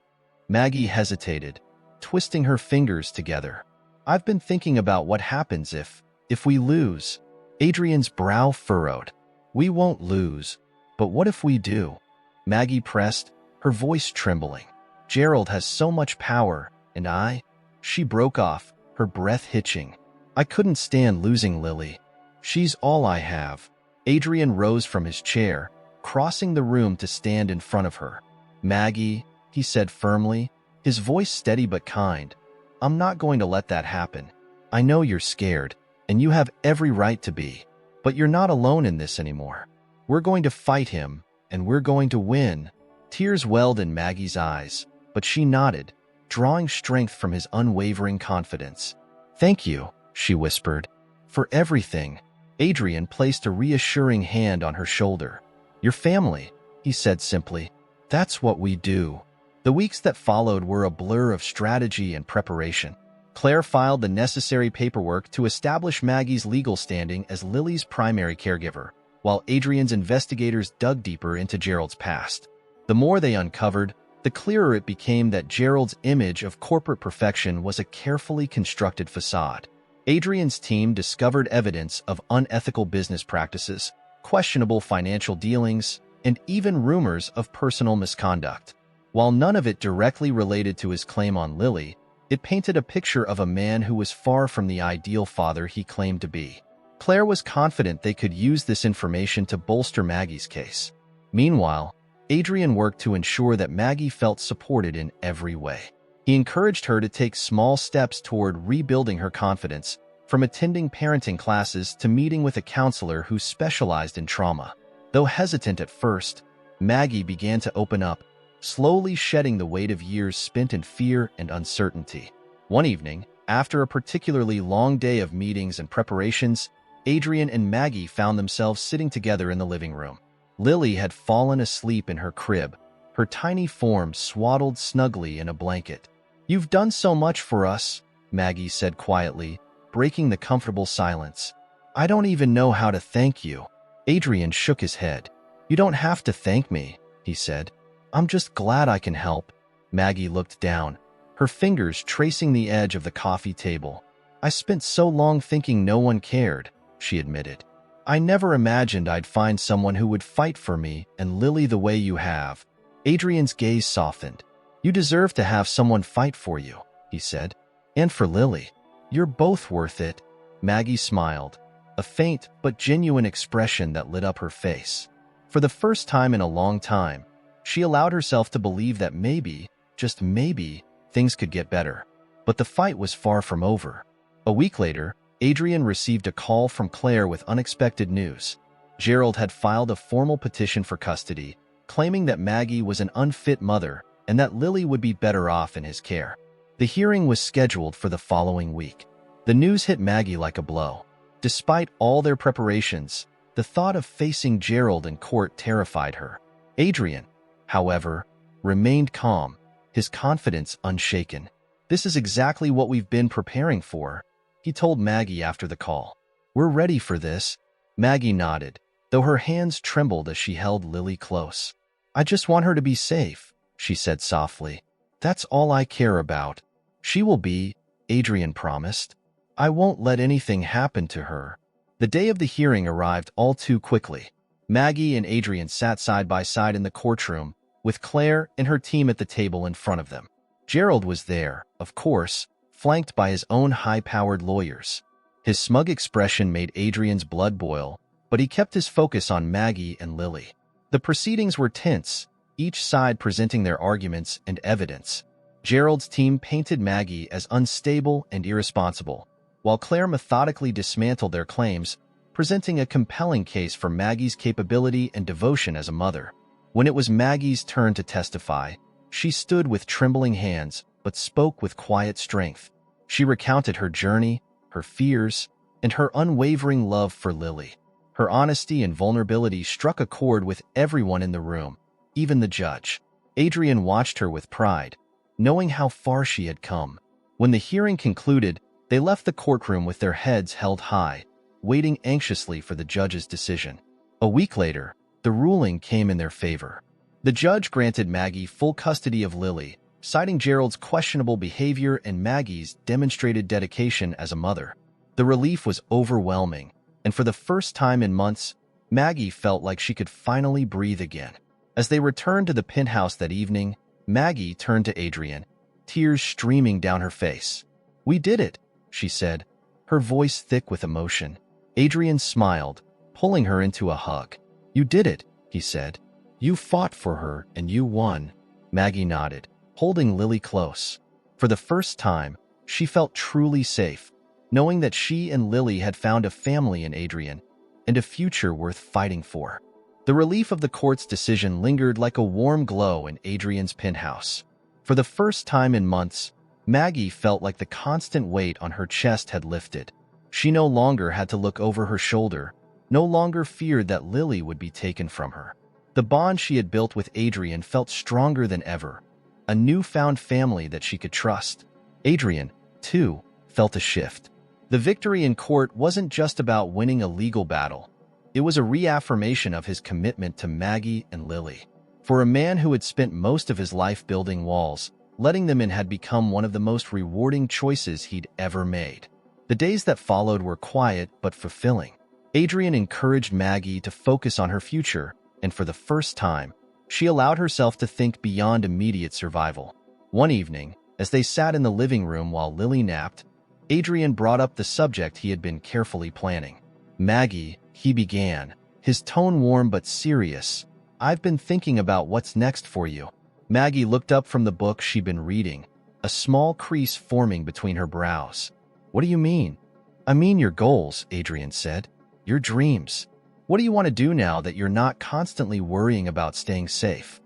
Maggie hesitated, twisting her fingers together. "I've been thinking about what happens if we lose." Adrian's brow furrowed. "We won't lose. But what if we do?" Maggie pressed, her voice trembling. "Gerald has so much power, and I—" She broke off, her breath hitching. "I couldn't stand losing Lily. She's all I have." Adrian rose from his chair, crossing the room to stand in front of her. "Maggie," he said firmly, his voice steady but kind, "I'm not going to let that happen. I know you're scared, and you have every right to be. But you're not alone in this anymore. We're going to fight him, and we're going to win." Tears welled in Maggie's eyes, but she nodded, drawing strength from his unwavering confidence. "Thank you," she whispered, "for everything." Adrian placed a reassuring hand on her shoulder. "Your family," he said simply. "That's what we do." The weeks that followed were a blur of strategy and preparation. Claire filed the necessary paperwork to establish Maggie's legal standing as Lily's primary caregiver, while Adrian's investigators dug deeper into Gerald's past. The more they uncovered, the clearer it became that Gerald's image of corporate perfection was a carefully constructed facade. Adrian's team discovered evidence of unethical business practices, questionable financial dealings, and even rumors of personal misconduct. While none of it directly related to his claim on Lily, it painted a picture of a man who was far from the ideal father he claimed to be. Claire was confident they could use this information to bolster Maggie's case. Meanwhile, Adrian worked to ensure that Maggie felt supported in every way. He encouraged her to take small steps toward rebuilding her confidence, from attending parenting classes to meeting with a counselor who specialized in trauma. Though hesitant at first, Maggie began to open up, slowly shedding the weight of years spent in fear and uncertainty. One evening, after a particularly long day of meetings and preparations, Adrian and Maggie found themselves sitting together in the living room. Lily had fallen asleep in her crib, her tiny form swaddled snugly in a blanket. "You've done so much for us," Maggie said quietly, breaking the comfortable silence. "I don't even know how to thank you." Adrian shook his head. "You don't have to thank me," he said. "I'm just glad I can help." Maggie looked down, her fingers tracing the edge of the coffee table. "I spent so long thinking no one cared," she admitted. "I never imagined I'd find someone who would fight for me and Lily the way you have." Adrian's gaze softened. "You deserve to have someone fight for you," he said. "And for Lily." "You're both worth it." Maggie smiled, a faint but genuine expression that lit up her face. For the first time in a long time, she allowed herself to believe that maybe, just maybe, things could get better. But the fight was far from over. A week later, Adrian received a call from Claire with unexpected news. Gerald had filed a formal petition for custody, claiming that Maggie was an unfit mother and that Lily would be better off in his care. The hearing was scheduled for the following week. The news hit Maggie like a blow. Despite all their preparations, the thought of facing Gerald in court terrified her. Adrian, however, remained calm, his confidence unshaken. "This is exactly what we've been preparing for," he told Maggie after the call. "We're ready for this." Maggie nodded, though her hands trembled as she held Lily close. "I just want her to be safe," she said softly. "That's all I care about." "She will be," Adrian promised. "I won't let anything happen to her." The day of the hearing arrived all too quickly. Maggie and Adrian sat side by side in the courtroom, with Claire and her team at the table in front of them. Gerald was there, of course, flanked by his own high-powered lawyers. His smug expression made Adrian's blood boil, but he kept his focus on Maggie and Lily. The proceedings were tense, each side presenting their arguments and evidence. Gerald's team painted Maggie as unstable and irresponsible, while Claire methodically dismantled their claims, presenting a compelling case for Maggie's capability and devotion as a mother. When it was Maggie's turn to testify, she stood with trembling hands but spoke with quiet strength. She recounted her journey, her fears, and her unwavering love for Lily. Her honesty and vulnerability struck a chord with everyone in the room, even the judge. Adrian watched her with pride, knowing how far she had come. When the hearing concluded, they left the courtroom with their heads held high, waiting anxiously for the judge's decision. A week later, the ruling came in their favor. The judge granted Maggie full custody of Lily, citing Gerald's questionable behavior and Maggie's demonstrated dedication as a mother. The relief was overwhelming, and for the first time in months, Maggie felt like she could finally breathe again. As they returned to the penthouse that evening, Maggie turned to Adrian, tears streaming down her face. "We did it," she said, her voice thick with emotion. Adrian smiled, pulling her into a hug. "You did it," he said. "You fought for her and you won." Maggie nodded, holding Lily close. For the first time, she felt truly safe, knowing that she and Lily had found a family in Adrian and a future worth fighting for. The relief of the court's decision lingered like a warm glow in Adrian's penthouse. For the first time in months, Maggie felt like the constant weight on her chest had lifted. She no longer had to look over her shoulder, no longer feared that Lily would be taken from her. The bond she had built with Adrian felt stronger than ever, a newfound family that she could trust. Adrian, too, felt a shift. The victory in court wasn't just about winning a legal battle. It was a reaffirmation of his commitment to Maggie and Lily. For a man who had spent most of his life building walls, letting them in had become one of the most rewarding choices he'd ever made. The days that followed were quiet but fulfilling. Adrian encouraged Maggie to focus on her future, and for the first time, she allowed herself to think beyond immediate survival. One evening, as they sat in the living room while Lily napped, Adrian brought up the subject he had been carefully planning. "Maggie," he began, his tone warm but serious, "I've been thinking about what's next for you." Maggie looked up from the book she'd been reading, a small crease forming between her brows. "What do you mean?" "I mean your goals," Adrian said. "Your dreams. What do you want to do now that you're not constantly worrying about staying safe?"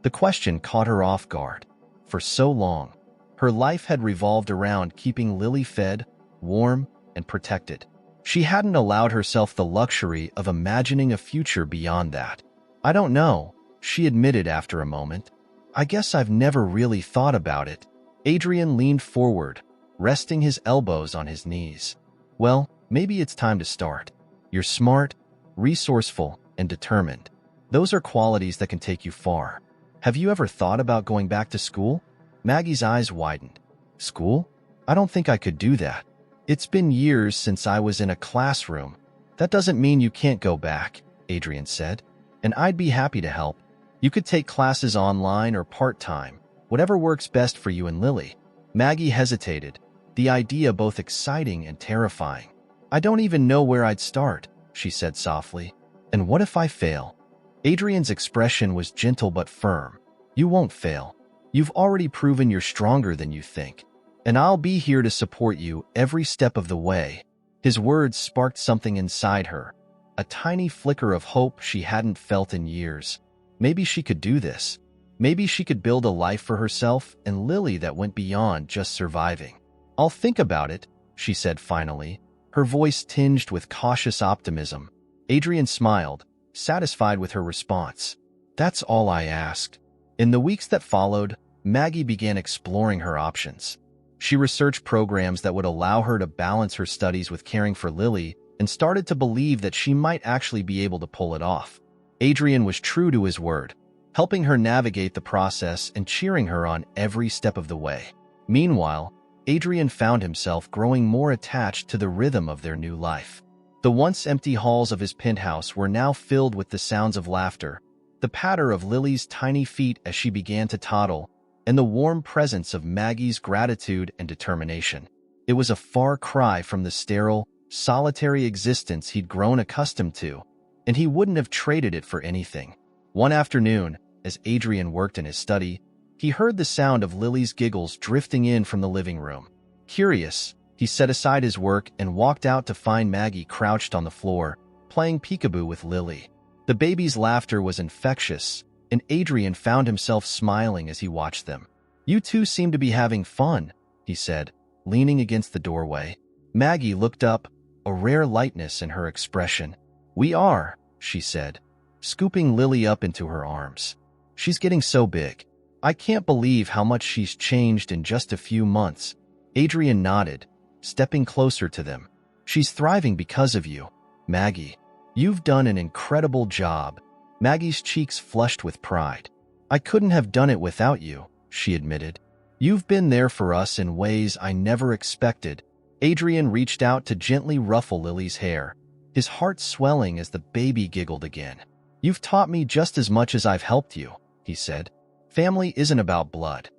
The question caught her off guard. For so long, her life had revolved around keeping Lily fed, warm, and protected. She hadn't allowed herself the luxury of imagining a future beyond that. "I don't know," she admitted after a moment. "I guess I've never really thought about it." Adrian leaned forward, resting his elbows on his knees. "Well, maybe it's time to start. You're smart, resourceful, and determined. Those are qualities that can take you far. Have you ever thought about going back to school?" Maggie's eyes widened. "School? I don't think I could do that. It's been years since I was in a classroom." "That doesn't mean you can't go back," Adrian said. "And I'd be happy to help. You could take classes online or part-time, whatever works best for you and Lily." Maggie hesitated, the idea both exciting and terrifying. "I don't even know where I'd start," she said softly. "And what if I fail?" Adrian's expression was gentle but firm. "You won't fail. You've already proven you're stronger than you think. And I'll be here to support you every step of the way." His words sparked something inside her, a tiny flicker of hope she hadn't felt in years. Maybe she could do this. Maybe she could build a life for herself and Lily that went beyond just surviving. "I'll think about it," she said finally, her voice tinged with cautious optimism. Adrian smiled, satisfied with her response. "That's all I asked." In the weeks that followed, Maggie began exploring her options. She researched programs that would allow her to balance her studies with caring for Lily and started to believe that she might actually be able to pull it off. Adrian was true to his word, helping her navigate the process and cheering her on every step of the way. Meanwhile, Adrian found himself growing more attached to the rhythm of their new life. The once empty halls of his penthouse were now filled with the sounds of laughter, the patter of Lily's tiny feet as she began to toddle, and the warm presence of Maggie's gratitude and determination. It was a far cry from the sterile, solitary existence he'd grown accustomed to, and he wouldn't have traded it for anything. One afternoon, as Adrian worked in his study, he heard the sound of Lily's giggles drifting in from the living room. Curious, he set aside his work and walked out to find Maggie crouched on the floor, playing peekaboo with Lily. The baby's laughter was infectious, and Adrian found himself smiling as he watched them. "You two seem to be having fun," he said, leaning against the doorway. Maggie looked up, a rare lightness in her expression. "We are," she said, scooping Lily up into her arms. "She's getting so big. I can't believe how much she's changed in just a few months." Adrian nodded, stepping closer to them. "She's thriving because of you, Maggie. You've done an incredible job." Maggie's cheeks flushed with pride. "I couldn't have done it without you," she admitted. "You've been there for us in ways I never expected." Adrian reached out to gently ruffle Lily's hair, his heart swelling as the baby giggled again. "You've taught me just as much as I've helped you," he said. "Family isn't about blood.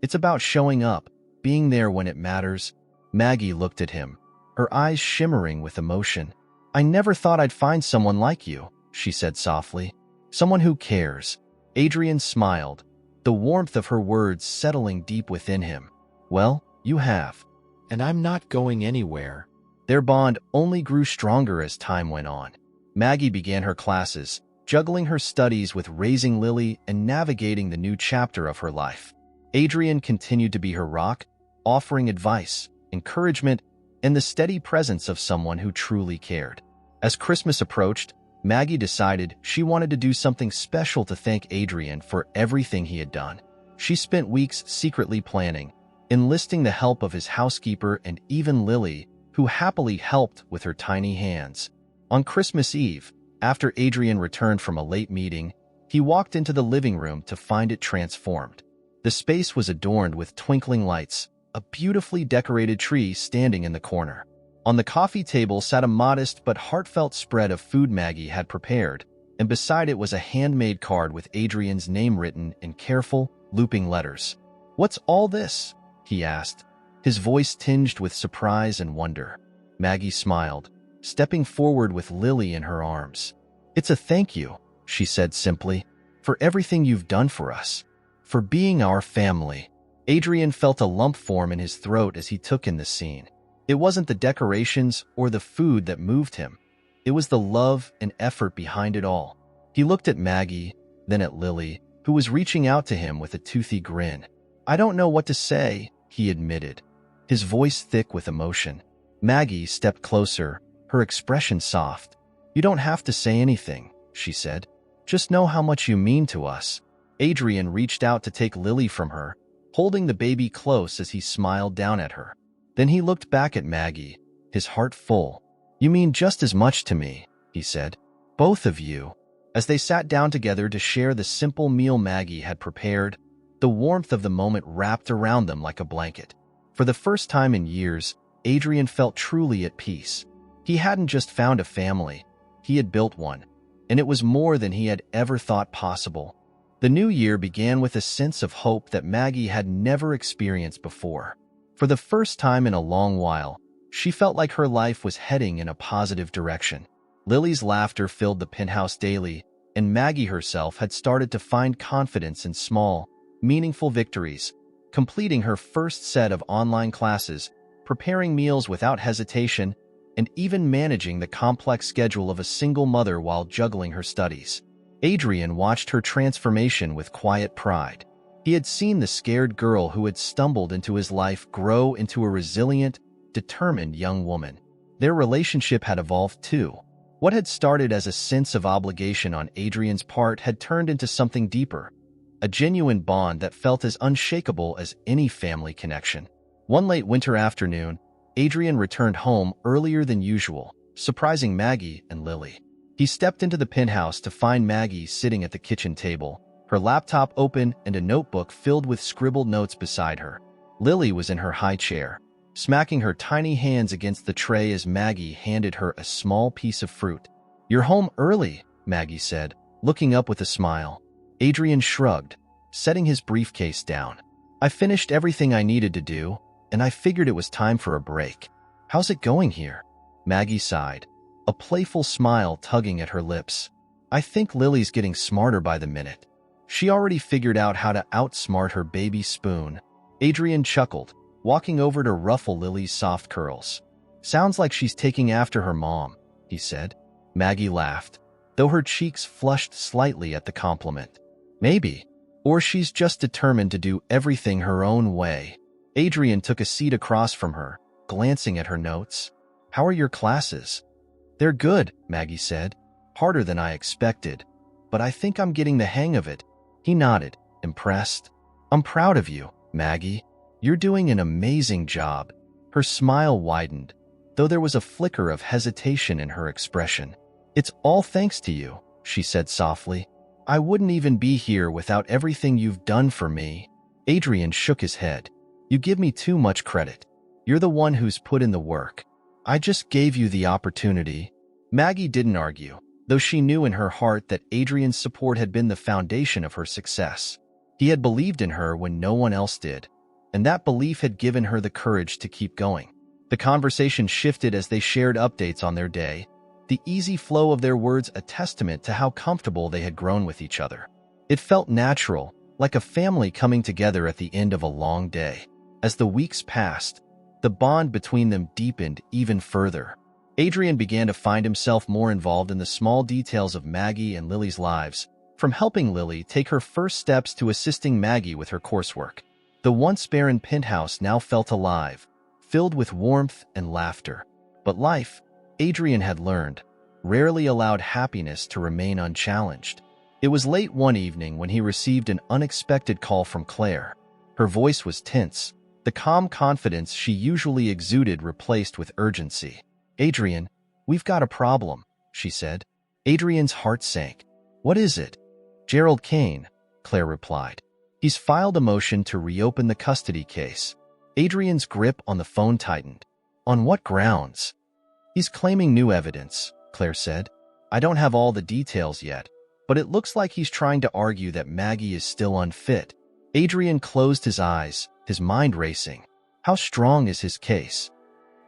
It's about showing up, being there when it matters." Maggie looked at him, her eyes shimmering with emotion. "I never thought I'd find someone like you," she said softly. "Someone who cares." Adrian smiled, the warmth of her words settling deep within him. "Well, you have. And I'm not going anywhere." Their bond only grew stronger as time went on. Maggie began her classes, juggling her studies with raising Lily and navigating the new chapter of her life. Adrian continued to be her rock, offering advice, encouragement, and the steady presence of someone who truly cared. As Christmas approached, Maggie decided she wanted to do something special to thank Adrian for everything he had done. She spent weeks secretly planning, enlisting the help of his housekeeper and even Lily, who happily helped with her tiny hands. On Christmas Eve, after Adrian returned from a late meeting, he walked into the living room to find it transformed. The space was adorned with twinkling lights, a beautifully decorated tree standing in the corner. On the coffee table sat a modest but heartfelt spread of food Maggie had prepared, and beside it was a handmade card with Adrian's name written in careful, looping letters. "What's all this?" he asked, his voice tinged with surprise and wonder. Maggie smiled, stepping forward with Lily in her arms. "It's a thank you," she said simply, "for everything you've done for us, for being our family." Adrian felt a lump form in his throat as he took in the scene. It wasn't the decorations or the food that moved him. It was the love and effort behind it all. He looked at Maggie, then at Lily, who was reaching out to him with a toothy grin. "I don't know what to say," he admitted, his voice thick with emotion. Maggie stepped closer, her expression soft. "You don't have to say anything," she said. "Just know how much you mean to us." Adrian reached out to take Lily from her, holding the baby close as he smiled down at her. Then he looked back at Maggie, his heart full. "You mean just as much to me," he said. "Both of you." As they sat down together to share the simple meal Maggie had prepared, the warmth of the moment wrapped around them like a blanket. For the first time in years, Adrian felt truly at peace. He hadn't just found a family, he had built one, and it was more than he had ever thought possible. The new year began with a sense of hope that Maggie had never experienced before. For the first time in a long while, she felt like her life was heading in a positive direction. Lily's laughter filled the penthouse daily, and Maggie herself had started to find confidence in small, meaningful victories, completing her first set of online classes, preparing meals without hesitation, and even managing the complex schedule of a single mother while juggling her studies. Adrian watched her transformation with quiet pride. He had seen the scared girl who had stumbled into his life grow into a resilient, determined young woman. Their relationship had evolved too. What had started as a sense of obligation on Adrian's part had turned into something deeper, a genuine bond that felt as unshakable as any family connection. One late winter afternoon, Adrian returned home earlier than usual, surprising Maggie and Lily. He stepped into the penthouse to find Maggie sitting at the kitchen table, her laptop open and a notebook filled with scribbled notes beside her. Lily was in her high chair, smacking her tiny hands against the tray as Maggie handed her a small piece of fruit. "You're home early," Maggie said, looking up with a smile. Adrian shrugged, setting his briefcase down. "I finished everything I needed to do, and I figured it was time for a break. How's it going here?" Maggie sighed, a playful smile tugging at her lips. "I think Lily's getting smarter by the minute. She already figured out how to outsmart her baby spoon." Adrian chuckled, walking over to ruffle Lily's soft curls. "Sounds like she's taking after her mom," he said. Maggie laughed, though her cheeks flushed slightly at the compliment. "Maybe. Or she's just determined to do everything her own way." Adrian took a seat across from her, glancing at her notes. "How are your classes?" "They're good," Maggie said. "Harder than I expected, but I think I'm getting the hang of it." He nodded, impressed. "I'm proud of you, Maggie. You're doing an amazing job." Her smile widened, though there was a flicker of hesitation in her expression. "It's all thanks to you," she said softly. "I wouldn't even be here without everything you've done for me." Adrian shook his head. "You give me too much credit. You're the one who's put in the work. I just gave you the opportunity." Maggie didn't argue, though she knew in her heart that Adrian's support had been the foundation of her success. He had believed in her when no one else did, and that belief had given her the courage to keep going. The conversation shifted as they shared updates on their day, the easy flow of their words a testament to how comfortable they had grown with each other. It felt natural, like a family coming together at the end of a long day. As the weeks passed, the bond between them deepened even further. Adrian began to find himself more involved in the small details of Maggie and Lily's lives, from helping Lily take her first steps to assisting Maggie with her coursework. The once barren penthouse now felt alive, filled with warmth and laughter. But life, Adrian had learned, rarely allowed happiness to remain unchallenged. It was late one evening when he received an unexpected call from Claire. Her voice was tense, the calm confidence she usually exuded replaced with urgency. "Adrian, we've got a problem," she said. Adrian's heart sank. "What is it?" "Gerald Kane," Claire replied. "He's filed a motion to reopen the custody case." Adrian's grip on the phone tightened. "On what grounds?" "He's claiming new evidence," Claire said. "I don't have all the details yet, but it looks like he's trying to argue that Maggie is still unfit." Adrian closed his eyes, his mind racing. How strong is his case?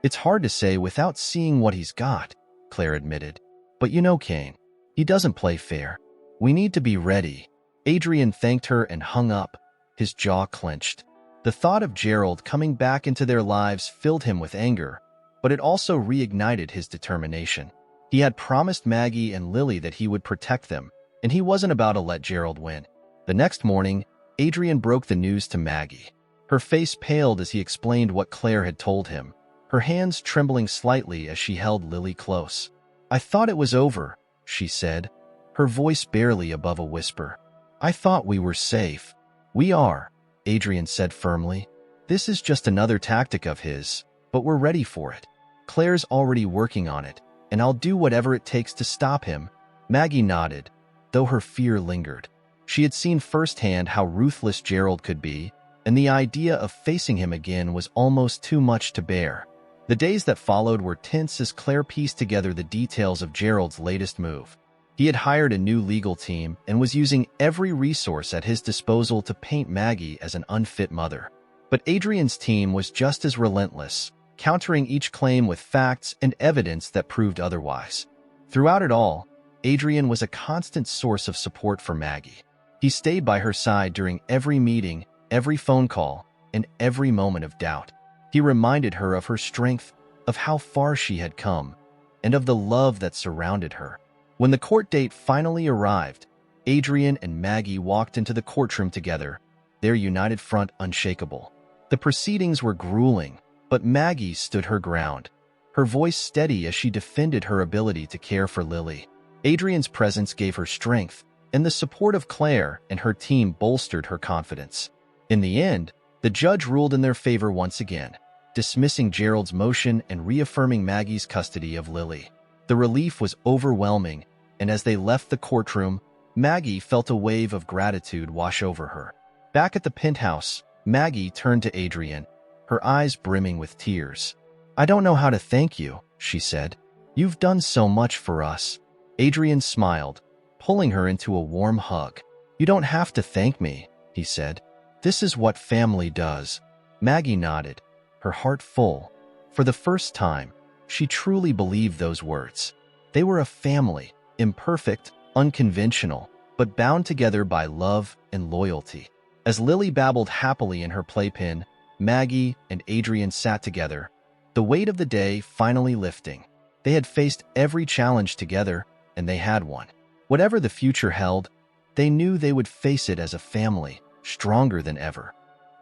"It's hard to say without seeing what he's got," Claire admitted. "But you know Kane. He doesn't play fair. We need to be ready." Adrian thanked her and hung up, his jaw clenched. The thought of Gerald coming back into their lives filled him with anger, but it also reignited his determination. He had promised Maggie and Lily that he would protect them, and he wasn't about to let Gerald win. The next morning, Adrian broke the news to Maggie. Her face paled as he explained what Claire had told him, her hands trembling slightly as she held Lily close. "I thought it was over," she said, her voice barely above a whisper. "I thought we were safe." "We are," Adrian said firmly. "This is just another tactic of his, but we're ready for it. Claire's already working on it, and I'll do whatever it takes to stop him." Maggie nodded, though her fear lingered. She had seen firsthand how ruthless Gerald could be, and the idea of facing him again was almost too much to bear. The days that followed were tense as Claire pieced together the details of Gerald's latest move. He had hired a new legal team and was using every resource at his disposal to paint Maggie as an unfit mother. But Adrian's team was just as relentless, countering each claim with facts and evidence that proved otherwise. Throughout it all, Adrian was a constant source of support for Maggie. He stayed by her side during every meeting, every phone call, and every moment of doubt. He reminded her of her strength, of how far she had come, and of the love that surrounded her. When the court date finally arrived, Adrian and Maggie walked into the courtroom together, their united front unshakable. The proceedings were grueling, but Maggie stood her ground, her voice steady as she defended her ability to care for Lily. Adrian's presence gave her strength, and the support of Claire and her team bolstered her confidence. In the end, the judge ruled in their favor once again, dismissing Gerald's motion and reaffirming Maggie's custody of Lily. The relief was overwhelming, and as they left the courtroom, Maggie felt a wave of gratitude wash over her. Back at the penthouse, Maggie turned to Adrian, her eyes brimming with tears. "I don't know how to thank you," she said. "You've done so much for us." Adrian smiled, pulling her into a warm hug. "You don't have to thank me," he said. "This is what family does." Maggie nodded, her heart full. For the first time, she truly believed those words. They were a family, imperfect, unconventional, but bound together by love and loyalty. As Lily babbled happily in her playpen, Maggie and Adrian sat together, the weight of the day finally lifting. They had faced every challenge together, and they had won. Whatever the future held, they knew they would face it as a family, stronger than ever.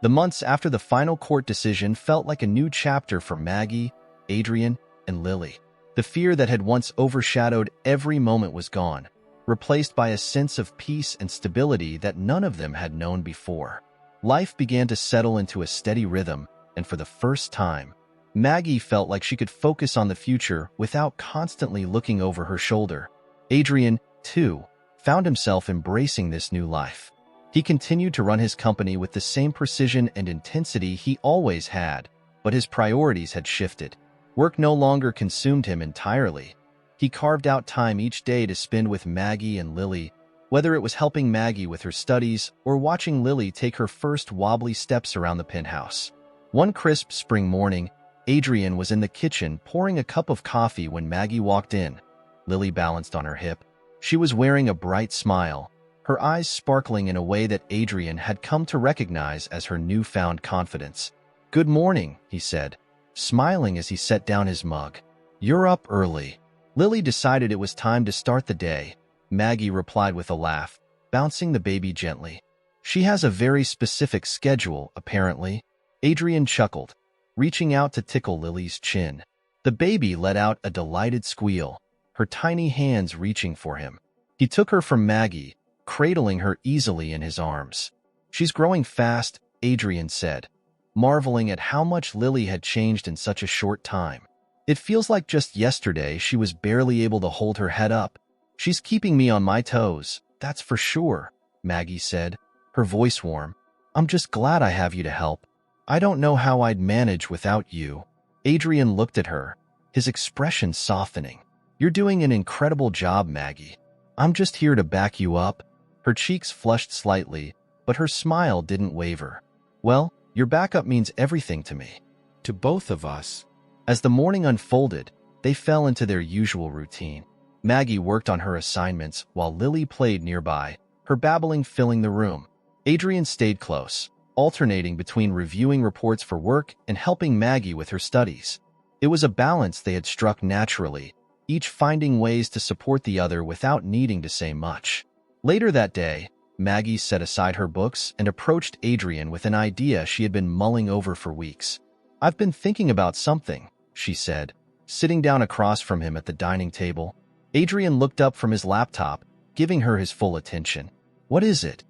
The months after the final court decision felt like a new chapter for Maggie, Adrian, and Lily. The fear that had once overshadowed every moment was gone, replaced by a sense of peace and stability that none of them had known before. Life began to settle into a steady rhythm, and for the first time, Maggie felt like she could focus on the future without constantly looking over her shoulder. Adrian, too, found himself embracing this new life. He continued to run his company with the same precision and intensity he always had, but his priorities had shifted. Work no longer consumed him entirely. He carved out time each day to spend with Maggie and Lily, whether it was helping Maggie with her studies or watching Lily take her first wobbly steps around the penthouse. One crisp spring morning, Adrian was in the kitchen pouring a cup of coffee when Maggie walked in. Lily balanced on her hip. She was wearing a bright smile, her eyes sparkling in a way that Adrian had come to recognize as her newfound confidence. "Good morning," he said, smiling as he set down his mug. "You're up early." Lily decided it was time to start the day. Maggie replied with a laugh, bouncing the baby gently. "She has a very specific schedule, apparently." Adrian chuckled, reaching out to tickle Lily's chin. The baby let out a delighted squeal, her tiny hands reaching for him. He took her from Maggie, cradling her easily in his arms. "She's growing fast," Adrian said, marveling at how much Lily had changed in such a short time. "It feels like just yesterday she was barely able to hold her head up." "She's keeping me on my toes, that's for sure," Maggie said, her voice warm. "I'm just glad I have you to help. I don't know how I'd manage without you." Adrian looked at her, his expression softening. "You're doing an incredible job, Maggie. I'm just here to back you up." Her cheeks flushed slightly, but her smile didn't waver. "Well, your backup means everything to me." "To both of us." As the morning unfolded, they fell into their usual routine. Maggie worked on her assignments while Lily played nearby, her babbling filling the room. Adrian stayed close, alternating between reviewing reports for work and helping Maggie with her studies. It was a balance they had struck naturally, each finding ways to support the other without needing to say much. Later that day, Maggie set aside her books and approached Adrian with an idea she had been mulling over for weeks. "I've been thinking about something," she said, sitting down across from him at the dining table. Adrian looked up from his laptop, giving her his full attention. "What is it?"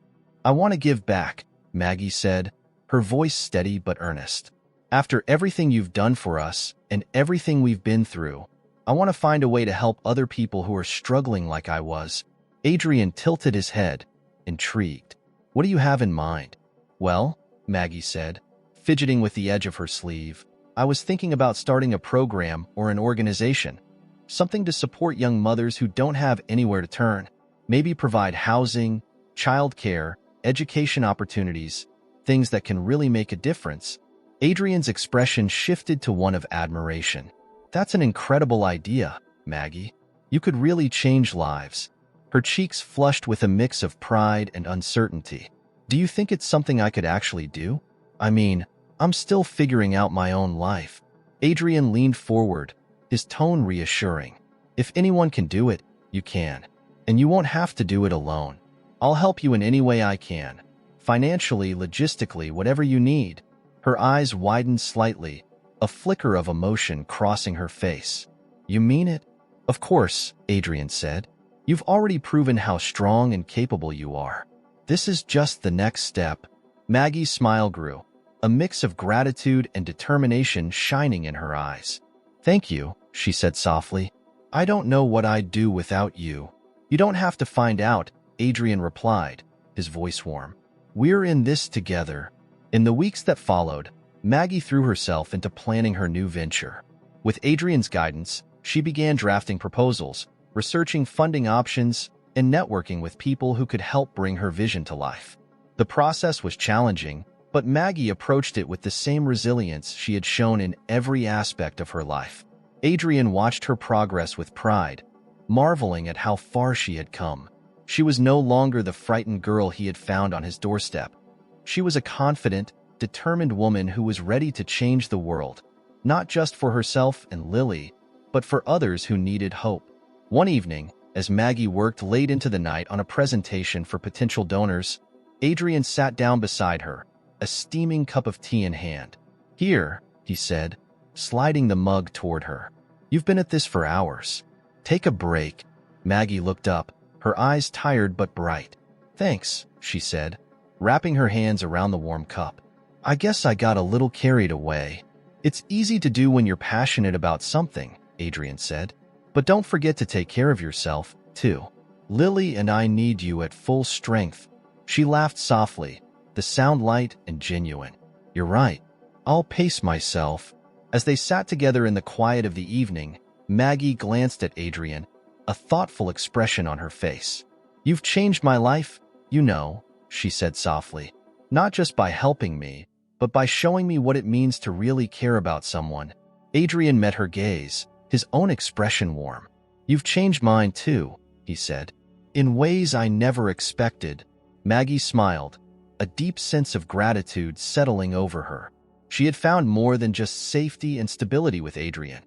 "I want to give back," Maggie said, her voice steady but earnest. "After everything you've done for us and everything we've been through, I want to find a way to help other people who are struggling like I was." Adrian tilted his head, intrigued. "What do you have in mind?" "Well," Maggie said, fidgeting with the edge of her sleeve, "I was thinking about starting a program or an organization. Something to support young mothers who don't have anywhere to turn. Maybe provide housing, childcare, education opportunities, things that can really make a difference. Adrian's expression shifted to one of admiration. That's an incredible idea, Maggie. You could really change lives. Her cheeks flushed with a mix of pride and uncertainty. Do you think it's something I could actually do? I mean, I'm still figuring out my own life. Adrian leaned forward, his tone reassuring. If anyone can do it, you can. And you won't have to do it alone. I'll help you in any way I can. Financially, logistically, whatever you need. Her eyes widened slightly, a flicker of emotion crossing her face. You mean it? Of course, Adrian said. You've already proven how strong and capable you are. This is just the next step. Maggie's smile grew, a mix of gratitude and determination shining in her eyes. Thank you, she said softly. I don't know what I'd do without you. You don't have to find out, Adrian replied, his voice warm. We're in this together. In the weeks that followed, Maggie threw herself into planning her new venture. With Adrian's guidance, she began drafting proposals, researching funding options, and networking with people who could help bring her vision to life. The process was challenging, but Maggie approached it with the same resilience she had shown in every aspect of her life. Adrian watched her progress with pride, marveling at how far she had come. She was no longer the frightened girl he had found on his doorstep. She was a confident, determined woman who was ready to change the world, not just for herself and Lily, but for others who needed hope. One evening, as Maggie worked late into the night on a presentation for potential donors, Adrian sat down beside her, a steaming cup of tea in hand. Here, he said, sliding the mug toward her. You've been at this for hours. Take a break. Maggie looked up, her eyes tired but bright. Thanks, she said, wrapping her hands around the warm cup. I guess I got a little carried away. It's easy to do when you're passionate about something, Adrian said. But don't forget to take care of yourself, too. Lily and I need you at full strength. She laughed softly, the sound light and genuine. You're right. I'll pace myself. As they sat together in the quiet of the evening, Maggie glanced at Adrian, a thoughtful expression on her face. You've changed my life, you know, she said softly. Not just by helping me, but by showing me what it means to really care about someone. Adrian met her gaze, his own expression warm. You've changed mine too, he said. In ways I never expected. Maggie smiled, a deep sense of gratitude settling over her. She had found more than just safety and stability with Adrian.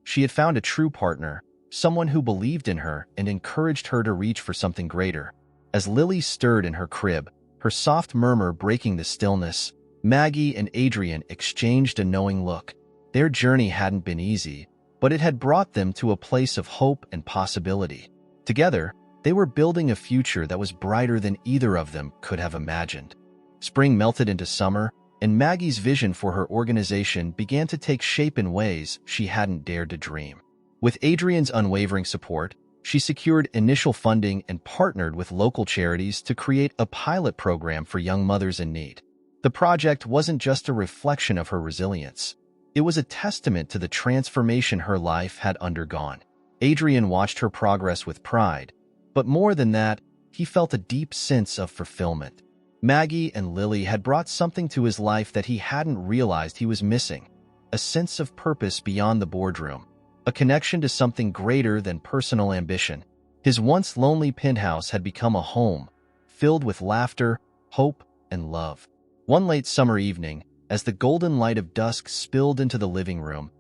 She had found a true partner, someone who believed in her and encouraged her to reach for something greater. As Lily stirred in her crib, her soft murmur breaking the stillness, Maggie and Adrian exchanged a knowing look. Their journey hadn't been easy, but it had brought them to a place of hope and possibility. Together, they were building a future that was brighter than either of them could have imagined. Spring melted into summer, and Maggie's vision for her organization began to take shape in ways she hadn't dared to dream. With Adrian's unwavering support, she secured initial funding and partnered with local charities to create a pilot program for young mothers in need. The project wasn't just a reflection of her resilience. It was a testament to the transformation her life had undergone. Adrian watched her progress with pride, but more than that, he felt a deep sense of fulfillment. Maggie and Lily had brought something to his life that he hadn't realized he was missing, a sense of purpose beyond the boardroom, a connection to something greater than personal ambition. His once lonely penthouse had become a home, filled with laughter, hope, and love. One late summer evening, as the golden light of dusk spilled into the living room,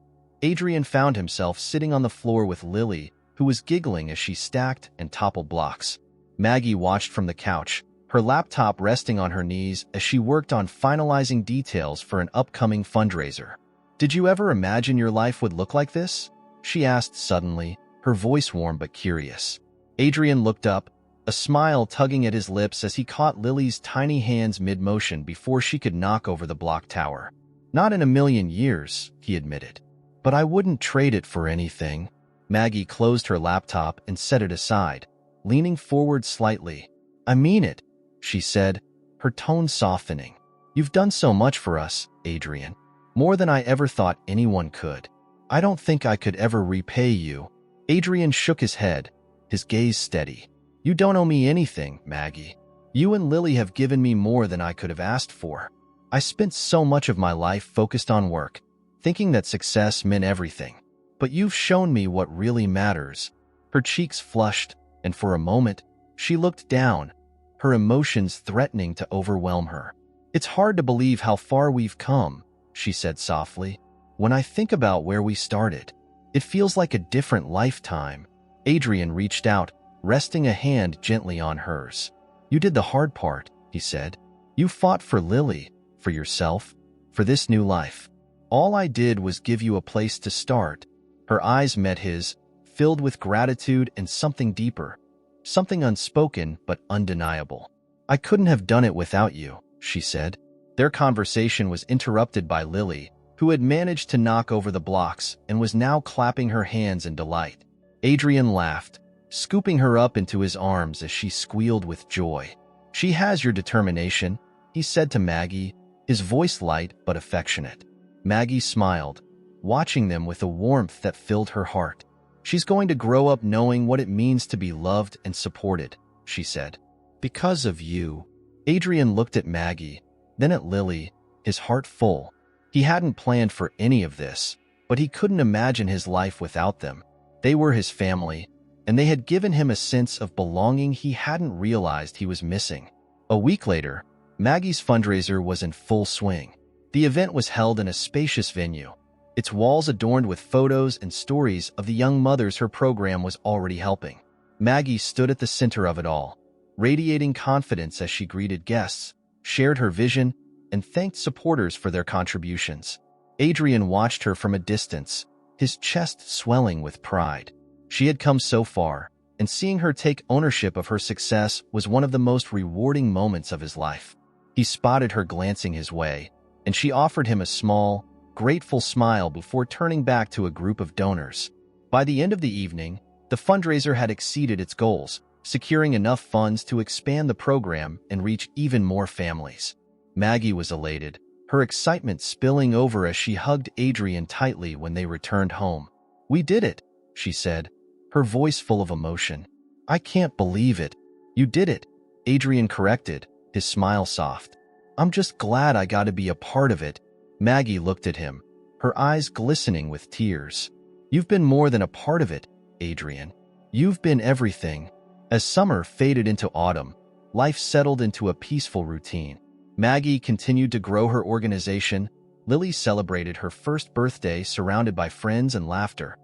Adrian found himself sitting on the floor with Lily, who was giggling as she stacked and toppled blocks. Maggie watched from the couch, her laptop resting on her knees as she worked on finalizing details for an upcoming fundraiser. Did you ever imagine your life would look like this? She asked suddenly, her voice warm but curious. Adrian looked up, a smile tugging at his lips as he caught Lily's tiny hands mid-motion before she could knock over the block tower. Not in a million years, he admitted. But I wouldn't trade it for anything. Maggie closed her laptop and set it aside, leaning forward slightly. I mean it, she said, her tone softening. You've done so much for us, Adrian. More than I ever thought anyone could. I don't think I could ever repay you. Adrian shook his head, his gaze steady. You don't owe me anything, Maggie. You and Lily have given me more than I could have asked for. I spent so much of my life focused on work, thinking that success meant everything. But you've shown me what really matters." Her cheeks flushed, and for a moment, she looked down, her emotions threatening to overwhelm her. "It's hard to believe how far we've come," she said softly. "When I think about where we started, it feels like a different lifetime." Adrian reached out, resting a hand gently on hers. "You did the hard part," he said. "You fought for Lily, for yourself, for this new life. All I did was give you a place to start." Her eyes met his, filled with gratitude and something deeper, something unspoken but undeniable. "I couldn't have done it without you," she said. Their conversation was interrupted by Lily, who had managed to knock over the blocks and was now clapping her hands in delight. Adrian laughed, scooping her up into his arms as she squealed with joy. "She has your determination," he said to Maggie, his voice light but affectionate. Maggie smiled, watching them with a warmth that filled her heart. "She's going to grow up knowing what it means to be loved and supported," she said. "Because of you." Adrian looked at Maggie, then at Lily, his heart full. He hadn't planned for any of this, but he couldn't imagine his life without them. They were his family, and they had given him a sense of belonging he hadn't realized he was missing. A week later, Maggie's fundraiser was in full swing. The event was held in a spacious venue, its walls adorned with photos and stories of the young mothers her program was already helping. Maggie stood at the center of it all, radiating confidence as she greeted guests, shared her vision, and thanked supporters for their contributions. Adrian watched her from a distance, his chest swelling with pride. She had come so far, and seeing her take ownership of her success was one of the most rewarding moments of his life. He spotted her glancing his way, and she offered him a small, grateful smile before turning back to a group of donors. By the end of the evening, the fundraiser had exceeded its goals, securing enough funds to expand the program and reach even more families. Maggie was elated, her excitement spilling over as she hugged Adrian tightly when they returned home. "We did it," she said, her voice full of emotion. "I can't believe it." "You did it," Adrian corrected, his smile soft. "I'm just glad I got to be a part of it." Maggie looked at him, her eyes glistening with tears. "You've been more than a part of it, Adrian. You've been everything." As summer faded into autumn, life settled into a peaceful routine. Maggie continued to grow her organization, Lily celebrated her first birthday surrounded by friends and laughter,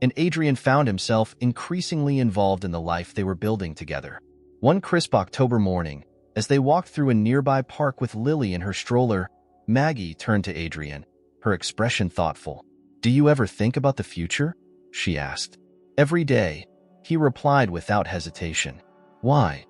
and Adrian found himself increasingly involved in the life they were building together. One crisp October morning, as they walked through a nearby park with Lily in her stroller, Maggie turned to Adrian, her expression thoughtful. "Do you ever think about the future?" she asked. "Every day," he replied without hesitation. "Why?"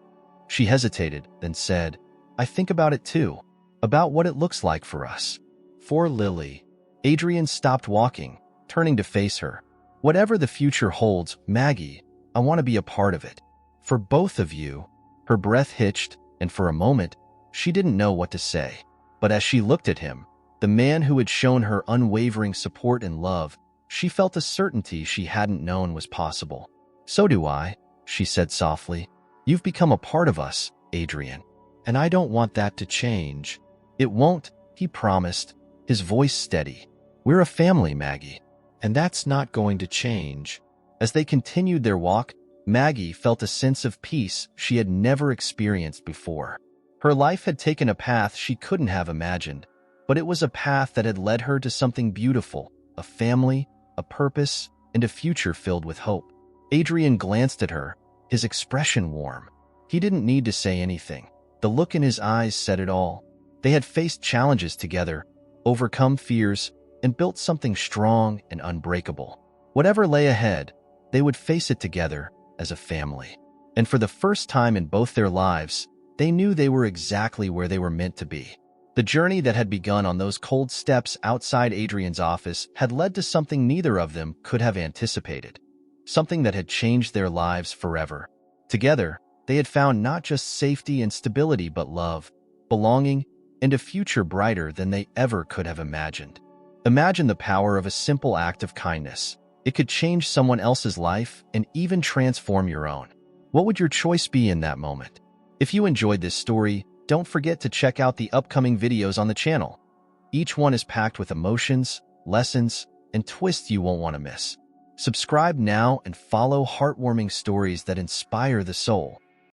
She hesitated, then said, "I think about it too, about what it looks like for us." For Lily. Adrian stopped walking, turning to face her. "Whatever the future holds, Maggie, I want to be a part of it. For both of you." Her breath hitched, and for a moment, she didn't know what to say. But as she looked at him, the man who had shown her unwavering support and love, she felt a certainty she hadn't known was possible. "So do I," she said softly. "You've become a part of us, Adrian, and I don't want that to change." "It won't," he promised, his voice steady. "We're a family, Maggie, and that's not going to change." As they continued their walk, Maggie felt a sense of peace she had never experienced before. Her life had taken a path she couldn't have imagined, but it was a path that had led her to something beautiful, a family, a purpose, and a future filled with hope. Adrian glanced at her, his expression warm. He didn't need to say anything. The look in his eyes said it all. They had faced challenges together, overcome fears, and built something strong and unbreakable. Whatever lay ahead, they would face it together as a family. And for the first time in both their lives, they knew they were exactly where they were meant to be. The journey that had begun on those cold steps outside Adrian's office had led to something neither of them could have anticipated, something that had changed their lives forever. Together, they had found not just safety and stability but love, belonging, and a future brighter than they ever could have imagined. Imagine the power of a simple act of kindness. It could change someone else's life and even transform your own. What would your choice be in that moment? If you enjoyed this story, Don't forget to check out the upcoming videos on the channel. Each one is packed with emotions, lessons, and twists you won't want to miss. Subscribe now and follow heartwarming stories that inspire the soul.